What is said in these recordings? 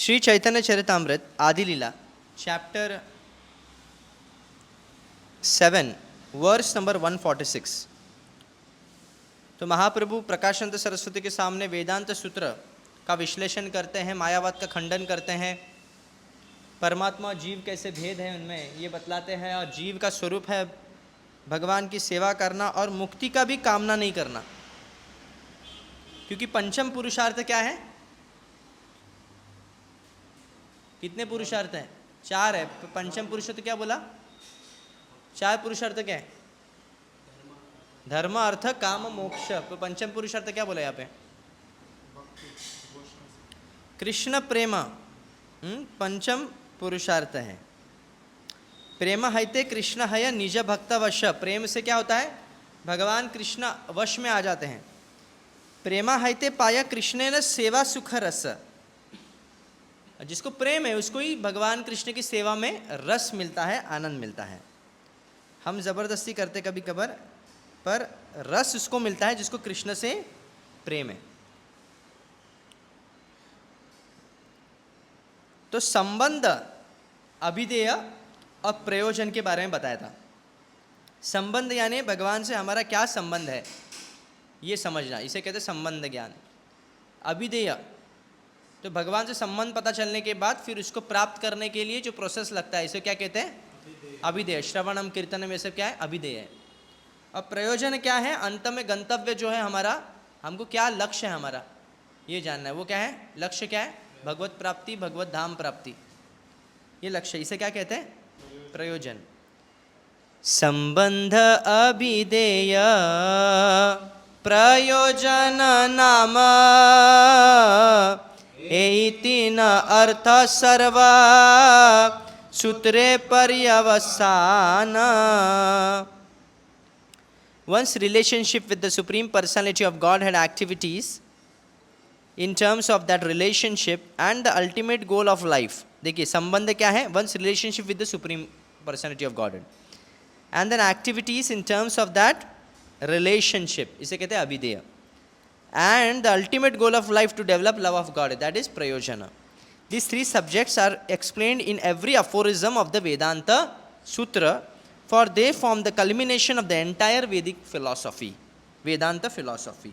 श्री चैतन्य चरितामृत आदि लीला chapter 7 verse number 146। तो महाप्रभु प्रकाशानंद सरस्वती के सामने वेदांत सूत्र का विश्लेषण करते हैं, मायावाद का खंडन करते हैं, परमात्मा जीव कैसे भेद है उनमें ये बतलाते हैं, और जीव का स्वरूप है भगवान की सेवा करना और मुक्ति का भी कामना नहीं करना। क्योंकि पंचम पुरुषार्थ क्या है? कितने पुरुषार्थ हैं? 4 है। पंचम पुरुषार्थ क्या बोला? 4 पुरुषार्थ क्या है? धर्म अर्थ काम मोक्ष। पंचम पुरुषार्थ क्या बोला यहाँ पे? कृष्ण प्रेम पंचम पुरुषार्थ है। प्रेम हैते कृष्ण है निज भक्त वश। प्रेम से क्या होता है? भगवान कृष्ण वश में आ जाते हैं। प्रेमा हैते पाया कृष्ण न सेवा सुख रस। जिसको प्रेम है उसको ही भगवान कृष्ण की सेवा में रस मिलता है, आनंद मिलता है। हम जबरदस्ती करते कभी कभार, पर रस उसको मिलता है जिसको कृष्ण से प्रेम है। तो संबंध, अभिधेय और प्रयोजन के बारे में बताया था। संबंध यानी भगवान से हमारा क्या संबंध है ये समझना, इसे कहते हैं संबंध ज्ञान। अभिधेय तो भगवान से संबंध पता चलने के बाद फिर उसको प्राप्त करने के लिए जो प्रोसेस लगता है, इसे क्या कहते हैं? अभिधेय। श्रवणम कीर्तनम ये सब क्या है? अभिधेय है। और प्रयोजन क्या है? अंत में गंतव्य जो है हमारा, हमको क्या लक्ष्य है हमारा ये जानना है। वो क्या है? लक्ष्य क्या है? भगवत प्राप्ति, भगवत धाम प्राप्ति, ये लक्ष्य। इसे क्या कहते हैं? प्रयोजन। संबंध अभिधेय प्रयोजन नाम एहि तीन अर्थ सर्वा सूत्रे पर्यवसान। One's relationship with the Supreme Personality of Godhead activities in terms of that relationship and the ultimate goal of life. देखिए संबंध क्या है? One's relationship with the Supreme Personality of Godhead and then activities in terms of that relationship, इसे कहते हैं अभिधेय, and the ultimate goal of life to develop love of God, that is prayojana. These 3 subjects are explained in every aphorism of the Vedanta Sutra, for they form the culmination of the entire Vedic philosophy, Vedanta philosophy.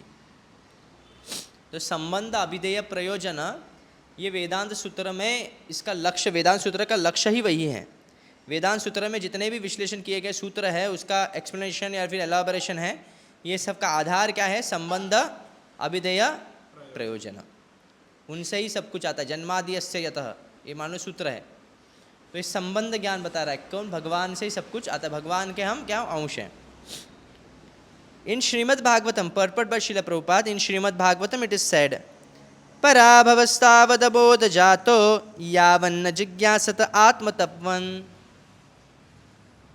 तो संबंध, अभिधेय, प्रयोजन, ये वेदांत सूत्र में इसका लक्ष्य, वेदांत सूत्र का लक्ष्य ही वही है। वेदांत सूत्र में जितने भी विश्लेषण किए गए सूत्र है, उसका एक्सप्लेनेशन या फिर एलाबोरेशन है, ये सब का आधार क्या है? संबंध, अभिधेय, प्रयोजन। उनसे ही सब कुछ आता है। जन्माद्यस्य यतः, ये मानो सूत्र है। तो इस संबंध ज्ञान बता रहा है कौन? भगवान से ही सब कुछ आता है। भगवान के हम क्या अंश हैं। इन Shrimad Bhagavatam, purport by Srila Prabhupada, in Srimad Bhagavatam it is said, पराभवस्तावदबोध जातो यावन्न जिज्ञासत आत्मतत्वं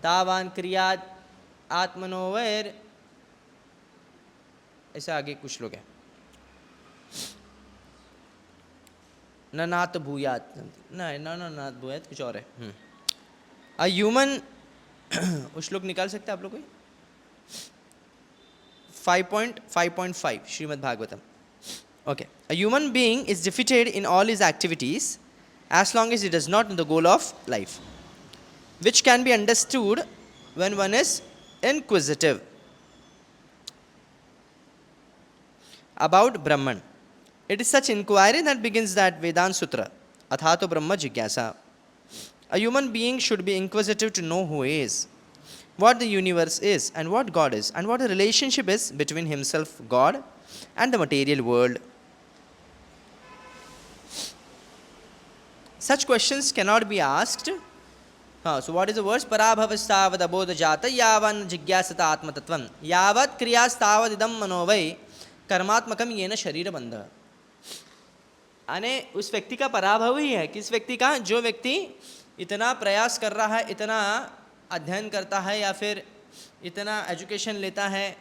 तावान क्रियाद आत्मनोवैर। ऐसा आगे कुछ लोग हैं। न नात भूयात, न नात भूयात, कुछ और है। अ ह्यूमन उस लोग निकाल सकते हैं आप लोग कोई? 5.5 Shrimad Bhagavatam. Okay. A human being is defeated in all his activities as long as he does not know the goal of life, which can be understood when one is inquisitive about Brahman. It is such inquiry that begins that Vedanta Sutra, Athato Brahma Jigyasa. A human being should be inquisitive to know who he is, what the universe is, and what God is, and what the relationship is between himself, God, and the material world. Such questions cannot be asked. So what is the verse? Parabhavastavad abodha jata yavan jigyasata atma tattvam yavat kriyastavad idam manovai कर्मात्मकम येन शरीर बंध। यानी उस व्यक्ति का पराभव ही है। किस व्यक्ति का? जो व्यक्ति इतना प्रयास कर रहा है, इतना अध्ययन करता है, या फिर इतना एजुकेशन लेता है,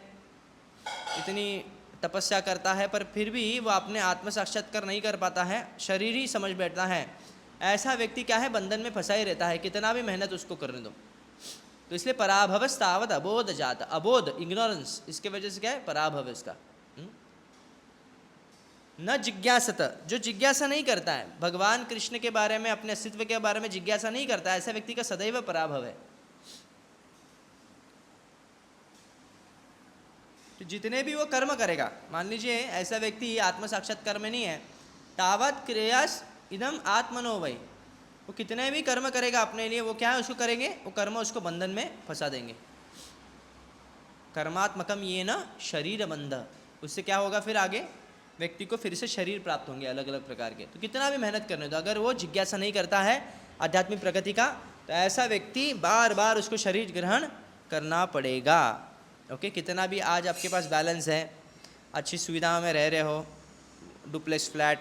इतनी तपस्या करता है, पर फिर भी वो अपने आत्म साक्षात्कार नहीं कर पाता है, शरीर ही समझ बैठता है, ऐसा व्यक्ति क्या है? बंधन में फंसा ही रहता है, कितना भी मेहनत उसको करने दो। तो इसलिए पराभवस्तावद अबोध जात, अबोध, इग्नोरेंस, इसके वजह से क्या है? पराभव इसका। न जिज्ञासत, जो जिज्ञासा नहीं करता है भगवान कृष्ण के बारे में, अपने अस्तित्व के बारे में जिज्ञासा नहीं करता, ऐसा व्यक्ति का सदैव पराभव है। तो जितने भी वो कर्म करेगा, मान लीजिए ऐसा व्यक्ति आत्म साक्षात्कार में नहीं है, तावत क्रियास इदम आत्मनो वै, वो कितने भी कर्म करेगा अपने लिए, वो क्या है उसको करेंगे, वो कर्म उसको बंधन में फंसा देंगे। कर्मात्मकम ये न शरीर बंध, उससे क्या होगा फिर आगे व्यक्ति को फिर से शरीर प्राप्त होंगे अलग अलग प्रकार के। तो कितना भी मेहनत करने दो, अगर वो जिज्ञासा नहीं करता है आध्यात्मिक प्रगति का, तो ऐसा व्यक्ति बार बार उसको शरीर ग्रहण करना पड़ेगा। ओके, कितना भी आज आपके पास बैलेंस है, अच्छी सुविधाओं में रह रहे हो, डुप्लेक्स फ्लैट,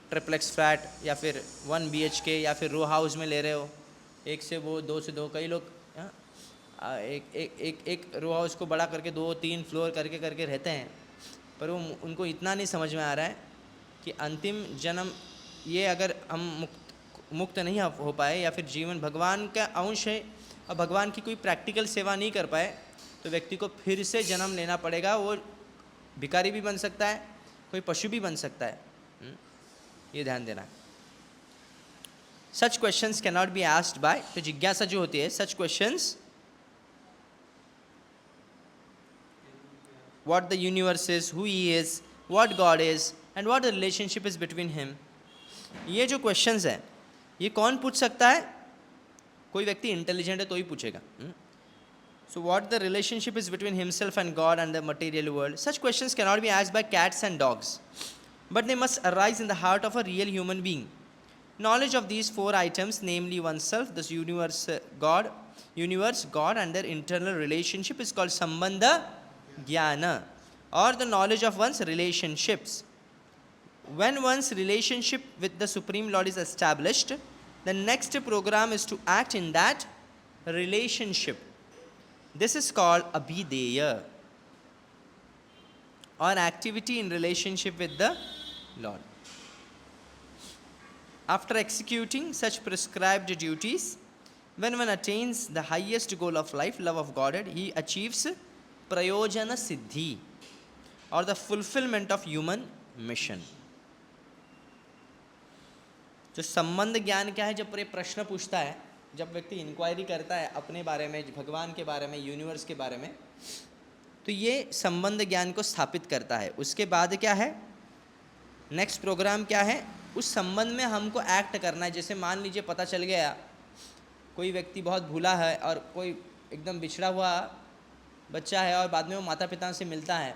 ट्रिप्लेक्स फ्लैट, या फिर 1 BHK या फिर रो हाउस में ले रहे हो, एक से वो, दो से दो, कई लोग एक रो हाउस को बड़ा करके 2-3 फ्लोर करके रहते हैं, पर वो उनको इतना नहीं समझ में आ रहा है कि अंतिम जन्म ये अगर हम मुक्त नहीं हो पाए, या फिर जीवन भगवान का अंश है और भगवान की कोई प्रैक्टिकल सेवा नहीं कर पाए, तो व्यक्ति को फिर से जन्म लेना पड़ेगा। वो भिखारी भी बन सकता है, कोई पशु भी बन सकता है, ये ध्यान देना। सच questions can not be asked by, तो जिज्ञासा जो होती है, सच questions, what the universe is, who he is, what God is, and what the relationship is between him, ये जो questions है ये कौन पूछ सकता है? कोई व्यक्ति इंटेलिजेंट है तो ही पूछेगा। So what the relationship is between himself and God and the material world, such questions cannot be asked by cats and dogs, but they must arise in the heart of a real human being. Knowledge of these 4 items, namely oneself, the universe, God, and their internal relationship, is called sambandha Jnana, or the knowledge of one's relationships. When one's relationship with the Supreme Lord is established, the next program is to act in that relationship. This is called abhideya, or activity in relationship with the Lord. After executing such prescribed duties, when one attains the highest goal of life, love of Godhead, he achieves प्रयोजन सिद्धि, और the fulfilment of human mission. जो संबंध ज्ञान क्या है, जब ये प्रश्न पूछता है, जब व्यक्ति इंक्वायरी करता है अपने बारे में, भगवान के बारे में, यूनिवर्स के बारे में, तो ये संबंध ज्ञान को स्थापित करता है। उसके बाद क्या है, नेक्स्ट प्रोग्राम क्या है, उस संबंध में हमको एक्ट करना है। जैसे मान लीजिए पता चल गया कोई व्यक्ति बहुत भूला है और कोई एकदम बिछड़ा हुआ बच्चा है, और बाद में वो माता पिता से मिलता है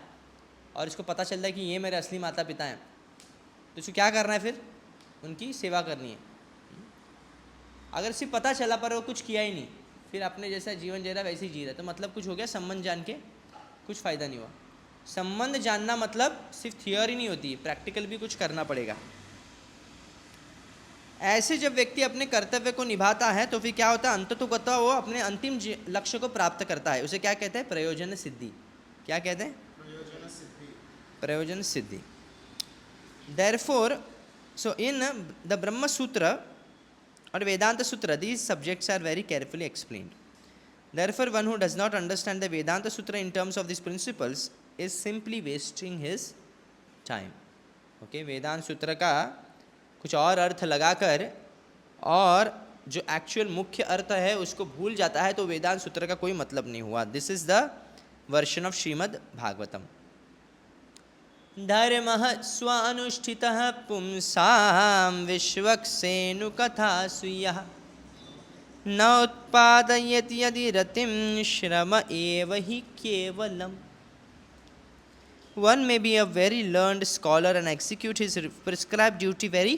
और इसको पता चलता है कि ये मेरे असली माता पिता हैं, तो इसको क्या करना है, फिर उनकी सेवा करनी है। अगर सिर्फ पता चला पर वो कुछ किया ही नहीं, फिर अपने जैसा जीवन जी रहा वैसे ही जी रहा, तो मतलब कुछ हो गया, संबंध जान के कुछ फ़ायदा नहीं हुआ। संबंध जानना मतलब सिर्फ थियोरी नहीं होती, प्रैक्टिकल भी कुछ करना पड़ेगा। ऐसे जब व्यक्ति अपने कर्तव्य को निभाता है तो फिर क्या होता है, अंततोगत्वा वो अपने अंतिम लक्ष्य को प्राप्त करता है। उसे क्या कहते हैं, प्रयोजन सिद्धि। क्या कहते हैं, प्रयोजन सिद्धि। Therefore, so in the Brahma Sutra or Vedanta Sutra, these subjects are very carefully explained. Therefore, one who does not understand the Vedanta Sutra in terms of these principles is simply wasting his time. Okay, वेदांत सूत्र का कुछ और अर्थ लगाकर और जो actual मुख्य अर्थ है उसको भूल जाता है, तो वेदांत सूत्र का कोई मतलब नहीं हुआ। This is the version of Shrimad Bhagavatam. धर्मः स्वानुष्ठितः पुंसां विश्वक्सेनु कथा सुयः न उत्पादयति यदि रतिं श्रम एव हि केवलम्। One may be a very learned scholar and execute his prescribed duty very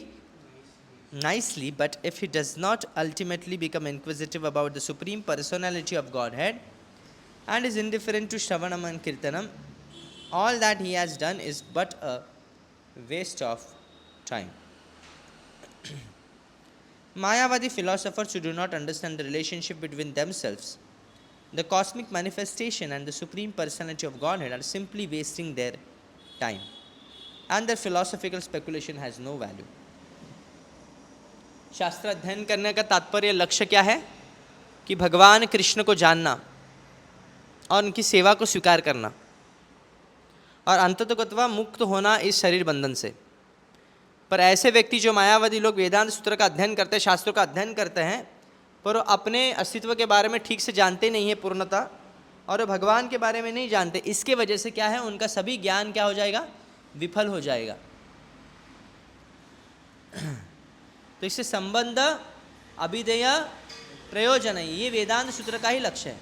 nicely, but if he does not ultimately become inquisitive about the Supreme Personality of Godhead and is indifferent to Shravanam and Kirtanam, all that he has done is but a waste of time. Mayavadi philosophers who do not understand the relationship between themselves, the cosmic manifestation and the Supreme Personality of Godhead, are simply wasting their time, and their philosophical speculation has no value. शास्त्र अध्ययन करने का तात्पर्य लक्ष्य क्या है कि भगवान कृष्ण को जानना और उनकी सेवा को स्वीकार करना और अंततोगत्वा मुक्त होना इस शरीर बंधन से। पर ऐसे व्यक्ति जो मायावादी लोग वेदांत सूत्र का अध्ययन करते हैं, शास्त्रों का अध्ययन करते हैं, पर वो अपने अस्तित्व के बारे में ठीक से जानते नहीं है पूर्णतः, और भगवान के बारे में नहीं जानते, इसके वजह से क्या है, उनका सभी ज्ञान क्या हो जाएगा, विफल हो जाएगा। तो इससे संबंध, अभिधेय, प्रयोजन है, ये वेदांत सूत्र का ही लक्ष्य है,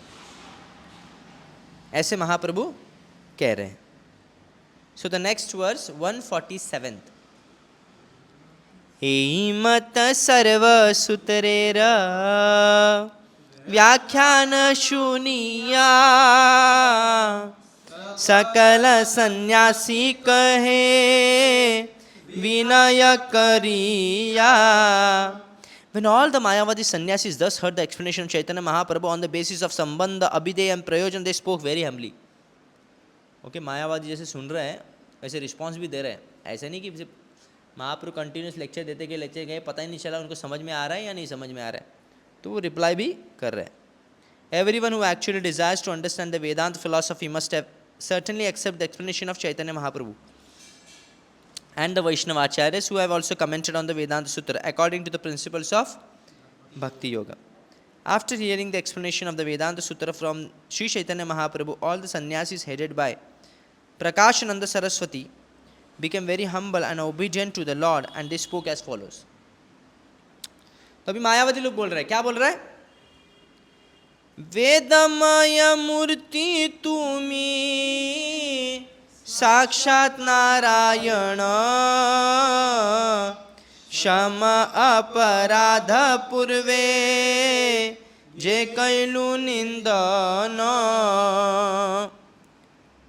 ऐसे महाप्रभु कह रहे हैं। So the next verse 147। हेमत सर्व सुतरेर व्याख्यान शुनिया सकल सन्यासी कहे विनय करिया। When all the Mayavadi sannyasis thus heard the explanation of Chaitanya Mahaprabhu on the basis of Sambandha, Abhideya and Prayojan, they spoke very humbly. Okay, मायावादी जैसे सुन रहे हैं वैसे रिस्पॉन्स भी दे रहे हैं, ऐसे नहीं कि महाप्रभु कंटिन्यूस लेक्चर देते गए, पता ही नहीं चला उनको समझ में आ रहा है या नहीं समझ में आ रहा है, तो वो रिप्लाई भी कर रहे हैं। Everyone who actually desires to understand the Vedanta philosophy must have certainly accept the explanation of Chaitanya Mahaprabhu and the Vaishnava Acharyas who have also commented on the Vedanta Sutra according to the principles of Bhakti Yoga. After hearing the explanation of the Vedanta Sutra from Sri Chaitanya Mahaprabhu, all the sannyasis headed by Prakashananda Saraswati became very humble and obedient to the Lord, and they spoke as follows. तो अभी मायावादी लोग बोल रहे हैं, क्या बोल रहे हैं? वेदमय मूर्ति तुम्ही साक्षात नारायण क्षम अपराध पूर्वे जे कैलु निंदन।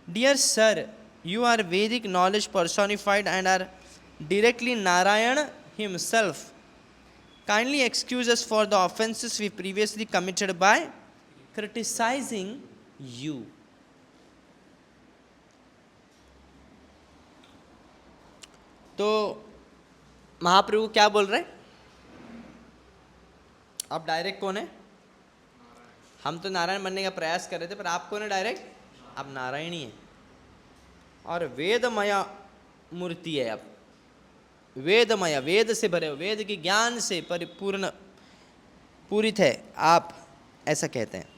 Dear sir, you are Vedic knowledge personified and are directly Narayan himself. Kindly excuse us for the offenses we previously committed by criticizing you. तो महाप्रभु क्या बोल रहे? आप डायरेक्ट कौन है? हम तो नारायण बनने का प्रयास कर रहे थे, पर आप कौन है डायरेक्ट? आप नारायण ही हैं, और वेदमय मूर्ति है आप, वेदमय, वेद से भरे, वेद के ज्ञान से परिपूर्ण पूरित है आप, ऐसा कहते हैं।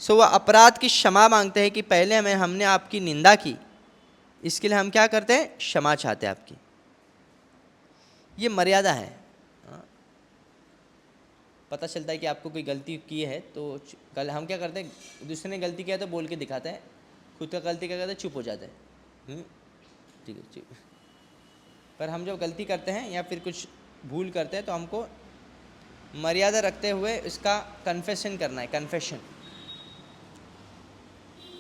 सो वह अपराध की क्षमा मांगते हैं कि पहले हमने आपकी निंदा की, इसके लिए हम क्या करते हैं? क्षमा चाहते हैं आपकी। ये मर्यादा है। पता चलता है कि आपको कोई गलती की है तो हम क्या करते हैं, दूसरे ने गलती किया तो बोल के दिखाते हैं, खुद का गलती क्या करते हैं, चुप हो जाते हैं, ठीक है चुप। पर हम जब गलती करते हैं या फिर कुछ भूल करते हैं तो हमको मर्यादा रखते हुए इसका कन्फेशन करना है, कन्फेशन।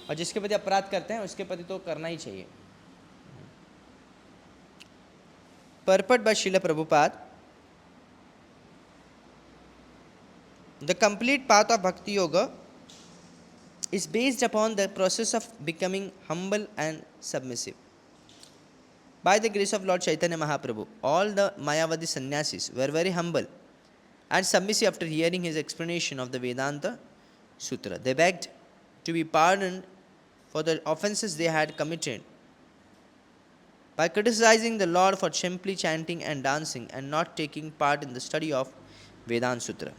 और जिसके प्रति अपराध करते हैं उसके प्रति तो करना ही चाहिए। Purport by Srila Prabhupada. The complete path of Bhakti Yoga is based upon the process of becoming humble and submissive. By the grace of Lord Chaitanya Mahaprabhu, all the Mayavadi sannyasis were very humble and submissive after hearing his explanation of the Vedanta Sutra. They begged to be pardoned for the offenses they had committed by criticizing the Lord for simply chanting and dancing and not taking part in the study of Vedanta Sutra.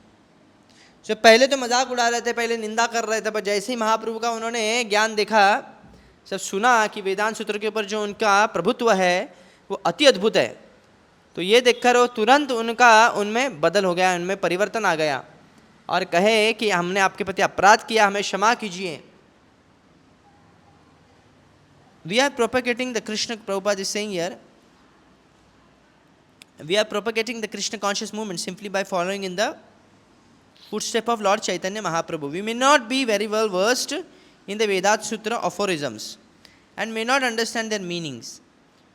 So पहले तो मजाक उड़ा रहे थे, पहले निंदा कर रहे थे, पर जैसे ही महाप्रभु का उन्होंने ज्ञान देखा, सब सुना कि वेदांत सूत्र के ऊपर जो उनका प्रभुत्व है वो अति अद्भुत है, तो ये देखकर वो तुरंत उनमें बदल हो गया, उनमें परिवर्तन आ गया और कहे कि हमने आपके प्रति अपराध किया, हमें क्षमा कीजिए। We are propagating the Krishna, Prabhupada is saying here, we are propagating the Krishna conscious movement simply by following in the footstep of Lord Chaitanya Mahaprabhu. We may not be very well versed in the Vedanta Sutra aphorisms and may not understand their meanings,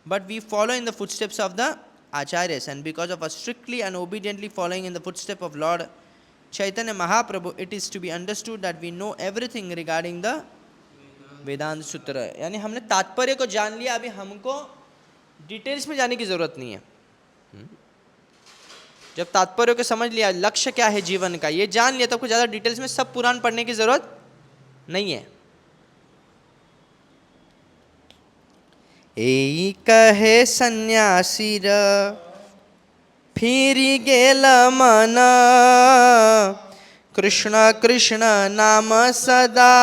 but we follow in the footsteps of the Acharyas, and because of us strictly and obediently following in the footsteps of Lord Chaitanya Mahaprabhu, it is to be understood that we know everything regarding the वेदांत सूत्र। यानी हमने तात्पर्य को जान लिया, अभी हमको details में जाने की जरूरत नहीं है। जब तात्पर्य को समझ लिया, लक्ष्य क्या है जीवन का, ये जान लिया, तो कुछ ज़्यादा डिटेल्स में सब पुराण पढ़ने की जरूरत नहीं है। एई कहे सन्यासीर फिरी गेल मन कृष्ण कृष्ण नाम सदा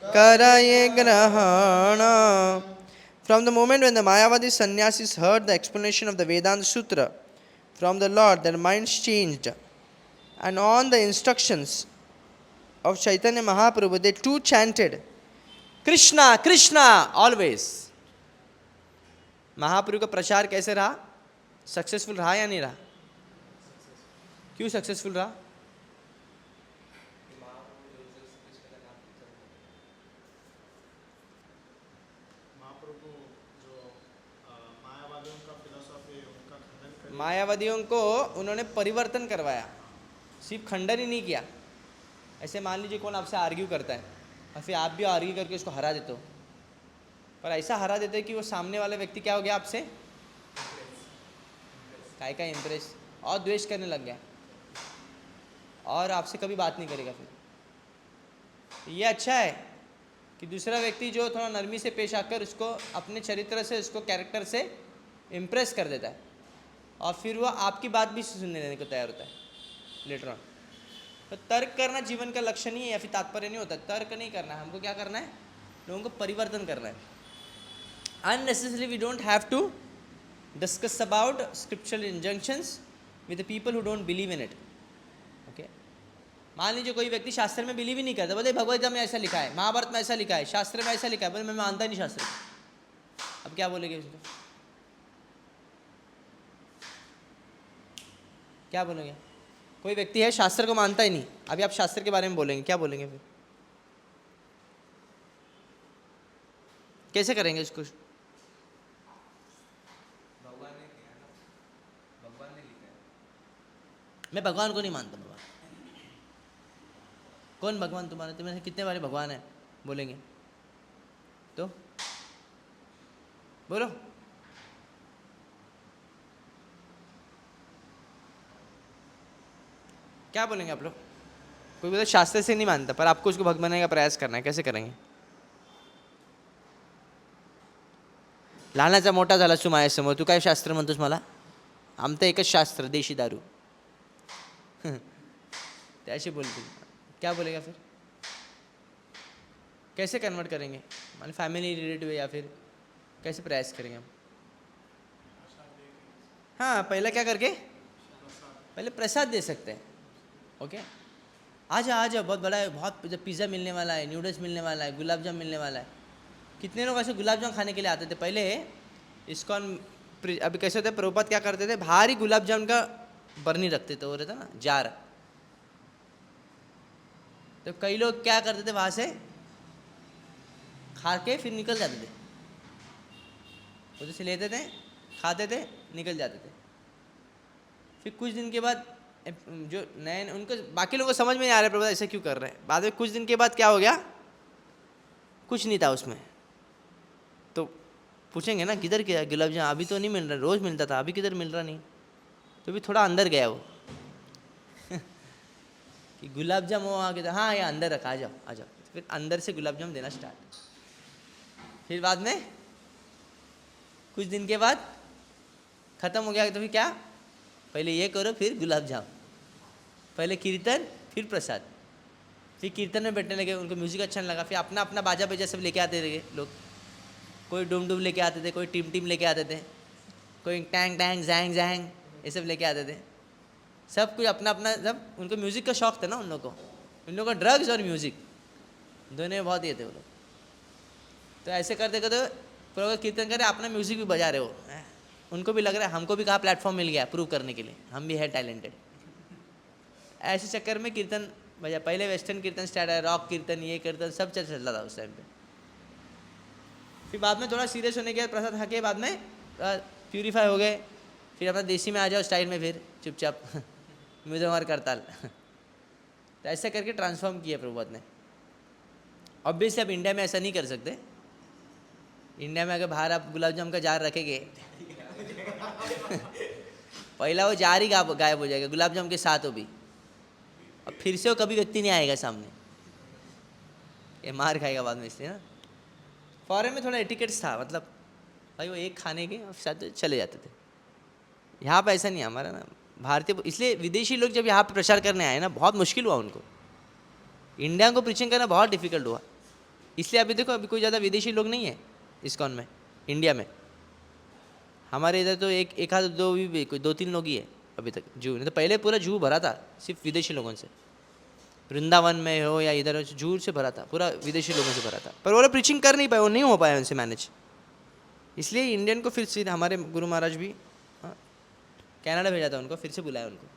करये ग्रहण. From the moment when the Mayavadi sannyasis heard the explanation of the Vedanta Sutra from the Lord, their minds changed. And on the instructions of Chaitanya Mahaprabhu, they too chanted, Krishna, Krishna, always. महाप्रभु का प्रचार कैसे रहा? Successful रहा या नहीं रहा? क्यों successful रहा? मायावादियों को उन्होंने परिवर्तन करवाया, सिर्फ खंडन ही नहीं किया. ऐसे मान लीजिए कौन आपसे आर्ग्यू करता है और फिर आप भी आर्ग्यू करके उसको हरा देते हो, पर ऐसा हरा देते कि वो सामने वाले व्यक्ति क्या हो गया आपसे काय का इम्प्रेस और द्वेष करने लग गया और आपसे कभी बात नहीं करेगा. फिर ये अच्छा है कि दूसरा व्यक्ति जो थोड़ा नरमी से पेश आकर उसको अपने चरित्र से, उसको कैरेक्टर से इम्प्रेस कर देता है और फिर वो आपकी बात भी सुनने देने को तैयार होता है लेटर ऑन. तो तर्क करना जीवन का लक्ष्य नहीं है या फिर तात्पर्य नहीं होता. तर्क नहीं करना है, हमको क्या करना है? लोगों को परिवर्तन करना है. Unnecessary we don't have to discuss about scriptural injunctions with the people who don't believe in it. Okay, मान लीजिए कोई व्यक्ति शास्त्र में बिलीव ही नहीं करता, बोले भगवद्गीता में ऐसा लिखा है, महाभारत में ऐसा लिखा है, शास्त्र में ऐसा लिखा है, बोले मैं मानता नहीं शास्त्र. अब क्या बोलेंगे उसको? क्या बोलेंगे? कोई व्यक्ति है शास्त्र को मानता ही नहीं, अभी आप शास्त्र के बारे में बोलेंगे, क्या बोलेंगे? फिर कैसे करेंगे इसको? भगवान ने लिखा है, मैं भगवान को नहीं मानता. भगवान कौन? भगवान तुम्हारे कितने बारे भगवान है बोलेंगे तो बोलो. क्या बोलेंगे आप लोग? कोई बोले शास्त्र से नहीं मानता पर आपको उसको भक्त बनाने का प्रयास करना है, कैसे करेंगे? लहानाचा मोठा झाला तू माझ्यासमोर, तू काय शास्त्र म्हणतोस मला? आमचं एकच शास्त्र, देशी दारू. त्याशी बोलतील. क्या बोलेगा फिर? कैसे कन्वर्ट करेंगे? मान फैमिली रिलेटिव या फिर कैसे प्रयास करेंगे हम? हाँ, पहले क्या करके? पहले प्रसाद दे सकते हैं. ओके, आजा आजा, बहुत बड़ा है, बहुत पिज़्ज़ा मिलने वाला है, नूडल्स मिलने वाला है, गुलाब जाम मिलने वाला है. कितने लोग ऐसे गुलाब जाम खाने के लिए आते थे पहले. इस्कॉन अभी कैसे होते, प्रभुपाद क्या करते थे, बाहर ही गुलाब जाम का बर्नी रखते थे, वो रहता ना जार. तो कई लोग क्या करते थे, वहाँ से खा के फिर निकल जाते थे. उधर से लेते थे, खाते थे, निकल जाते थे. फिर कुछ दिन के बाद जो नए उनको बाकी लोगों को समझ में नहीं आ रहा प्रभुपाद ऐसा क्यों कर रहे हैं. बाद में कुछ दिन के बाद क्या हो गया, कुछ नहीं था उसमें. तो पूछेंगे ना किधर गया गुलाब जाम, अभी तो नहीं मिल रहा, रोज़ मिलता था, अभी किधर मिल रहा नहीं. तो भी थोड़ा अंदर गया वो कि गुलाब जाम वो आगे, हाँ ये अंदर रखा, आ जाओ आ जाओ. फिर अंदर से गुलाब जाम देना स्टार्ट. फिर बाद में कुछ दिन के बाद ख़त्म हो गया. तो फिर क्या, पहले ये करो फिर गुलाब जाम, पहले कीर्तन फिर प्रसाद. फिर कीर्तन में बैठने लगे, उनको म्यूज़िक अच्छा नहीं लगा, फिर अपना अपना बाजा बाजा सब लेके आते थे लोग. कोई डूम डूम लेके आते थे, कोई टीम टीम लेके आते थे, कोई टैंग टैंग जैंग जैंग ये सब लेके आते थे. सब कुछ अपना अपना, सब उनको म्यूज़िक का शौक़ था ना उन लोगों को. उन लोगों को ड्रग्स और म्यूज़िक दोनों में बहुत ये थे वो लोग. तो ऐसे करते करते प्रभु कीर्तन करे, अपना म्यूज़िक भी बजा रहे हो. उनको भी लग रहा है हमको भी कहाँ प्लेटफॉर्म मिल गया प्रूव करने के लिए, हम भी है टैलेंटेड. ऐसे चक्कर में कीर्तन बजा. पहले वेस्टर्न कीर्तन स्टार्ट है, रॉक कीर्तन, ये कीर्तन सब चलता था उस टाइम पे. फिर बाद में थोड़ा सीरियस होने के बाद प्रसाद खा के बाद में प्यूरीफाई हो गए. फिर अपना देसी में आ जाओ स्टाइल में, फिर चुपचाप मुझे हमारे करताल. तो ऐसा करके ट्रांसफॉर्म किया प्रभुपाद ने. ऑब्वियसली आप इंडिया में ऐसा नहीं कर सकते. इंडिया में अगर बाहर आप गुलाब जाम का जार रखेंगे पहला वो जार ही गायब हो जाएगा गुलाब जाम के साथ. वो भी अब फिर से वो कभी व्यक्ति नहीं आएगा सामने, ये मार खाएगा बाद में. इसलिए ना फॉरेन में थोड़ा एटिकेट्स था, मतलब भाई वो एक खाने के और साथ चले जाते थे। यहाँ पे ऐसा नहीं है हमारा ना भारतीय, इसलिए विदेशी लोग जब यहाँ पे प्रचार करने आए ना, बहुत मुश्किल हुआ उनको, इंडिया को प्रीचिंग करना बहुत डिफिकल्ट हुआ। इसलिए अभी देखो, अभी कोई ज़्यादा विदेशी लोग नहीं है इस्कॉन में इंडिया में। हमारे इधर तो एक आध दो भी कोई 2-3 लोग ही है अभी तक जू, नहीं तो पहले पूरा जू भरा था सिर्फ विदेशी लोगों से। वृंदावन में हो या इधर जू से भरा था, पूरा विदेशी लोगों से भरा था, पर वो लोग प्रीचिंग कर नहीं पाए, वो नहीं हो पाया उनसे मैनेज। इसलिए इंडियन को फिर से हमारे गुरु महाराज भी कनाडा भेजा था उनको, फिर से बुलाया उनको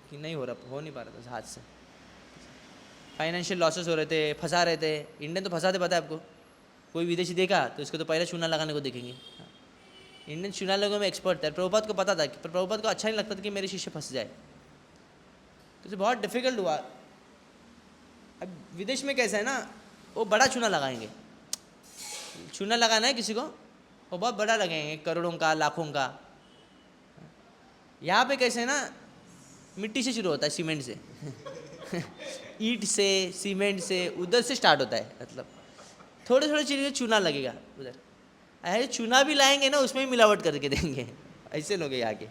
कि नहीं हो नहीं पा रहा था हाथ से, फाइनेंशियल लॉसेस हो रहे थे, फंसा रहे थे। इंडियन तो फंसाते, पता है आपको, कोई विदेशी देखा तो इसको तो पहले चूना लगाने को देखेंगे। इंडियन चूना लोगों में एक्सपर्ट था। प्रभुपाद को पता था, पर प्रभुपाद को अच्छा नहीं लगता था कि मेरे शिष्य फंस जाए, तो इसे बहुत डिफिकल्ट हुआ। अब विदेश में कैसा है ना, वो बड़ा चूना लगाएंगे, चूना लगाना है किसी को वो बहुत बड़ा लगाएंगे, करोड़ों का, लाखों का। यहाँ पे कैसे है ना, मिट्टी से शुरू होता है, सीमेंट से ईंट से, सीमेंट से, उधर से स्टार्ट होता है। मतलब थोड़े थोड़े चीज़ें चूना लगेगा उधर, ऐसे चूना भी लाएंगे ना उसमें भी मिलावट करके देंगे, ऐसे लोग यहाँ के।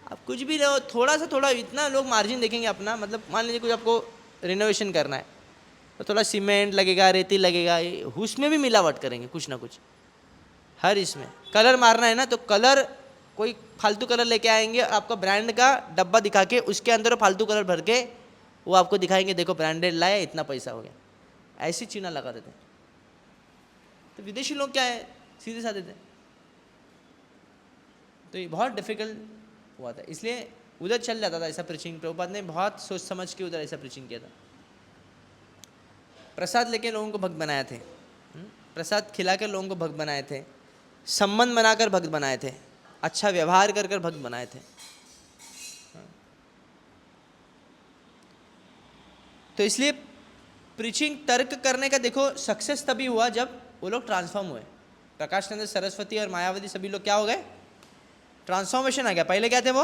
अब कुछ भी रहो, थोड़ा सा थोड़ा इतना लोग मार्जिन देखेंगे अपना। मतलब मान लीजिए कुछ आपको रिनोवेशन करना है तो थोड़ा सीमेंट लगेगा, रेती लगेगा, उसमें भी मिलावट करेंगे कुछ ना कुछ। हर इसमें कलर मारना है ना, तो कलर कोई फालतू कलर लेके आएंगे, आपका ब्रांड का डब्बा दिखा के उसके अंदर फालतू कलर भर के वो आपको दिखाएंगे, देखो ब्रांडेड लाए, इतना पैसा हो गया। ऐसी चीना लगा देते। तो विदेशी लोग क्या है, सीधे साधे थे। तो ये बहुत डिफिकल्ट हुआ था, इसलिए उधर चल जाता था ऐसा प्रीचिंग। प्रभुपाद ने बहुत सोच समझ के उधर ऐसा प्रीचिंग किया था। प्रसाद लेके लोगों को भक्त बनाए थे, प्रसाद खिला कर लोगों को भक्त बनाए थे, संबंध बनाकर भक्त बनाए थे, अच्छा व्यवहार कर कर भक्त बनाए थे। तो इसलिए प्रीचिंग तर्क करने का देखो सक्सेस तभी हुआ जब वो लोग ट्रांसफॉर्म हुए। प्रकाश चंद्र सरस्वती और मायावती सभी लोग क्या हो गए, ट्रांसफॉर्मेशन आ गया। पहले क्या थे वो,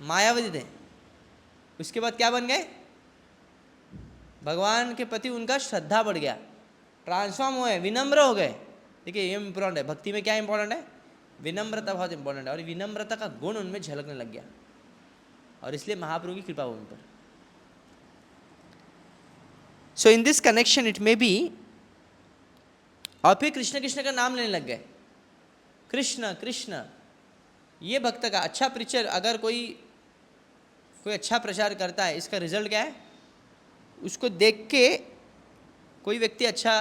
मायावती थे, उसके बाद क्या बन गए, भगवान के प्रति उनका श्रद्धा बढ़ गया, ट्रांसफॉर्म हुए, विनम्र हो गए। देखिए ये इंपॉर्टेंट है, भक्ति में क्या इंपॉर्टेंट है, विनम्रता बहुत इंपॉर्टेंट है। और विनम्रता का गुण उनमें झलकने लग गया, और इसलिए महाप्रभु की कृपा हुई उन पर। So in this connection it may be, और फिर कृष्ण कृष्ण का नाम लेने लग गए, कृष्ण कृष्ण। ये भक्त का अच्छा प्रीचर, अगर कोई अच्छा प्रचार करता है, इसका रिजल्ट क्या है, उसको देख के कोई व्यक्ति अच्छा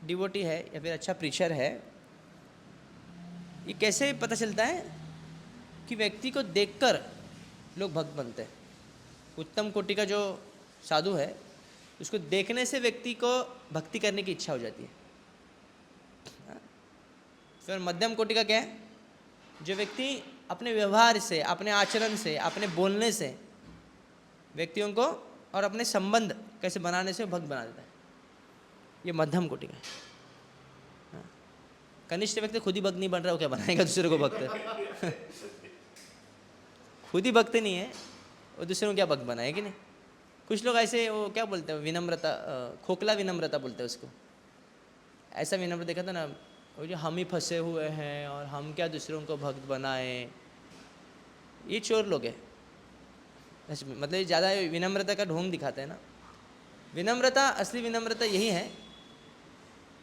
डिवोटी है या फिर अच्छा प्रीचर है, ये कैसे पता चलता है कि व्यक्ति को देखकर लोग भक्त बनते हैं। उत्तम कोटि का जो साधु है, उसको देखने से व्यक्ति को भक्ति करने की इच्छा हो जाती है। फिर मध्यम कोटि का क्या है, जो व्यक्ति अपने व्यवहार से, अपने आचरण से, अपने बोलने से व्यक्तियों को और अपने संबंध कैसे बनाने से भक्त बना देता है, ये मध्यम कोटि का है। कनिष्ठ व्यक्ति खुद ही भक्त नहीं बन रहा, वो क्या बनाएगा दूसरे को भक्त खुद ही भक्त नहीं है, वो दूसरे को क्या भक्त बनाए कि नहीं। कुछ लोग ऐसे, वो क्या बोलते हैं, विनम्रता, खोखला विनम्रता बोलते हैं उसको। ऐसा विनम्र देखा था ना, वो जो हम ही फंसे हुए हैं और हम क्या दूसरों को भक्त बनाए, ये चोर लोग हैं। मतलब ये ज़्यादा विनम्रता का ढोंग दिखाते हैं ना। विनम्रता, असली विनम्रता यही है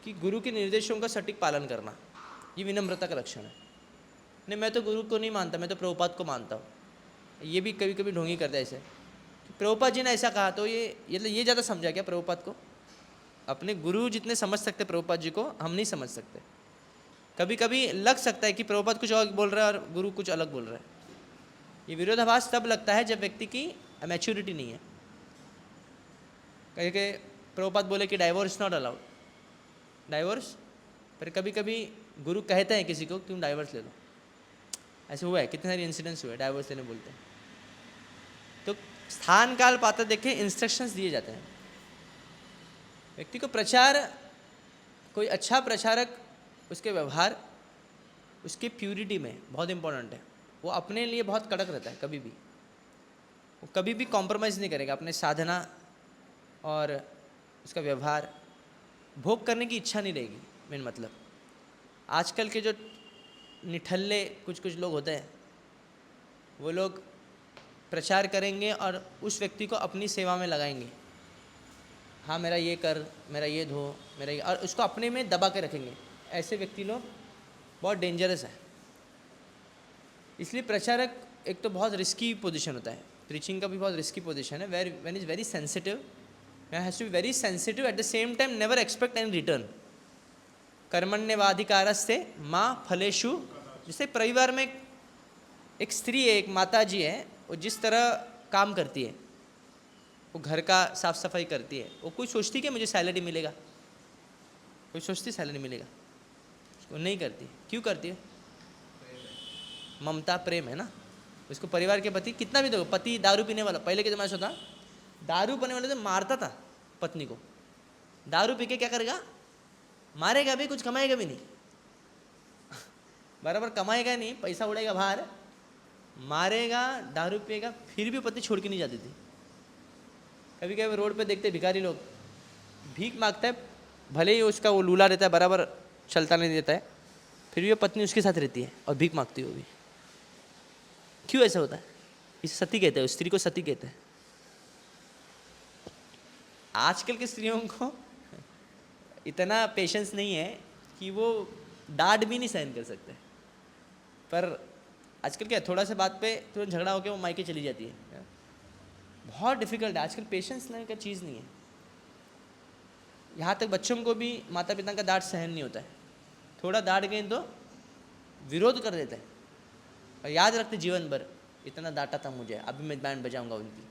कि गुरु के निर्देशों का सटीक पालन करना, ये विनम्रता का लक्षण है। नहीं मैं तो गुरु को नहीं मानता, मैं तो प्रभुपाद को मानता हूँ, ये भी कभी कभी ढोंगी करता है ऐसे। प्रभुपाद जी ने ऐसा कहा तो ये ज़्यादा समझा क्या प्रभुपाद को। अपने गुरु जितने समझ सकते प्रभुपाद जी को, हम नहीं समझ सकते। कभी कभी लग सकता है कि प्रभुपाद कुछ और बोल रहा है और गुरु कुछ अलग बोल रहा है। ये विरोधाभास तब लगता है जब व्यक्ति की मैच्योरिटी नहीं है। कहीं प्रभुपाद बोले कि डाइवोर्स नॉट अलाउड, डाइवोर्स, पर कभी कभी गुरु कहते हैं किसी को तुम डाइवोर्स ले लो। ऐसे हुआ है, कितने सारे इंसिडेंट्स हुए डाइवोर्स लेने बोलते हैं। तो स्थान काल पात्र देखे इंस्ट्रक्शंस दिए जाते हैं व्यक्ति को। प्रचार, कोई अच्छा प्रचारक, उसके व्यवहार, उसकी प्यूरिटी में बहुत इंपॉर्टेंट है। वो अपने लिए बहुत कड़क रहता है, कभी भी वो कभी भी कॉम्प्रोमाइज़ नहीं करेगा अपने साधना और उसका व्यवहार। भोग करने की इच्छा नहीं रहेगी, मेन मतलब। आजकल के जो निठल्ले कुछ लोग होते हैं, वो लोग प्रचार करेंगे और उस व्यक्ति को अपनी सेवा में लगाएंगे। हाँ मेरा ये कर, मेरा ये धो, मेरा ये, और उसको अपने में दबा के रखेंगे। ऐसे व्यक्ति लोग बहुत डेंजरस है। इसलिए प्रचारक एक तो बहुत रिस्की पोजीशन होता है, प्रीचिंग का भी बहुत रिस्की पोजीशन है, where when is very sensitive, has to be very sensitive, at the same time never expect any return. कर्मण्येवाधिकारस्ते माँ फलेषु। जैसे परिवार में एक स्त्री है, एक माता जी है, वो जिस तरह काम करती है, वो घर का साफ सफाई करती है, वो कोई सोचती कि मुझे सैलरी मिलेगा, कोई सोचती सैलरी मिलेगा, वो नहीं करती। क्यों करती है? ममता, प्रेम है ना उसको परिवार के प्रति। कितना भी देखो, पति दारू पीने वाला, पहले के ज़माने से होता, दारू पीने वाले तो मारता था पत्नी को। दारू पी के क्या करेगा? मारेगा भी, कुछ कमाएगा भी नहीं, बराबर कमाएगा नहीं, पैसा उड़ेगा बाहर, मारेगा, दारू पिएगा, फिर भी पति छोड़ के नहीं जाती थी। कभी कभी रोड पे देखते भिखारी लोग, भीख मांगता है, भले ही उसका वो लूला रहता है, बराबर चलता नहीं देता है, फिर भी वो पत्नी उसके साथ रहती है और भीख मांगती है वो भी। क्यों ऐसा होता है? इसे सती कहते हैं, स्त्री को सती कहते हैं। आजकल के स्त्रियों को इतना पेशेंस नहीं है कि वो डांट भी नहीं सहन कर सकते, पर आजकल क्या, थोड़ा सा बात पे तुरंत झगड़ा होकर वो मायके चली जाती है। बहुत डिफिकल्ट है आजकल, पेशेंस नाम का चीज़ नहीं है। यहाँ तक बच्चों को भी माता पिता का डांट सहन नहीं होता है, थोड़ा डांट गए तो विरोध कर देते हैं और याद रखते जीवन भर, इतना डांटा था मुझे, अभी मैं बैंड बजाऊंगा उनकी।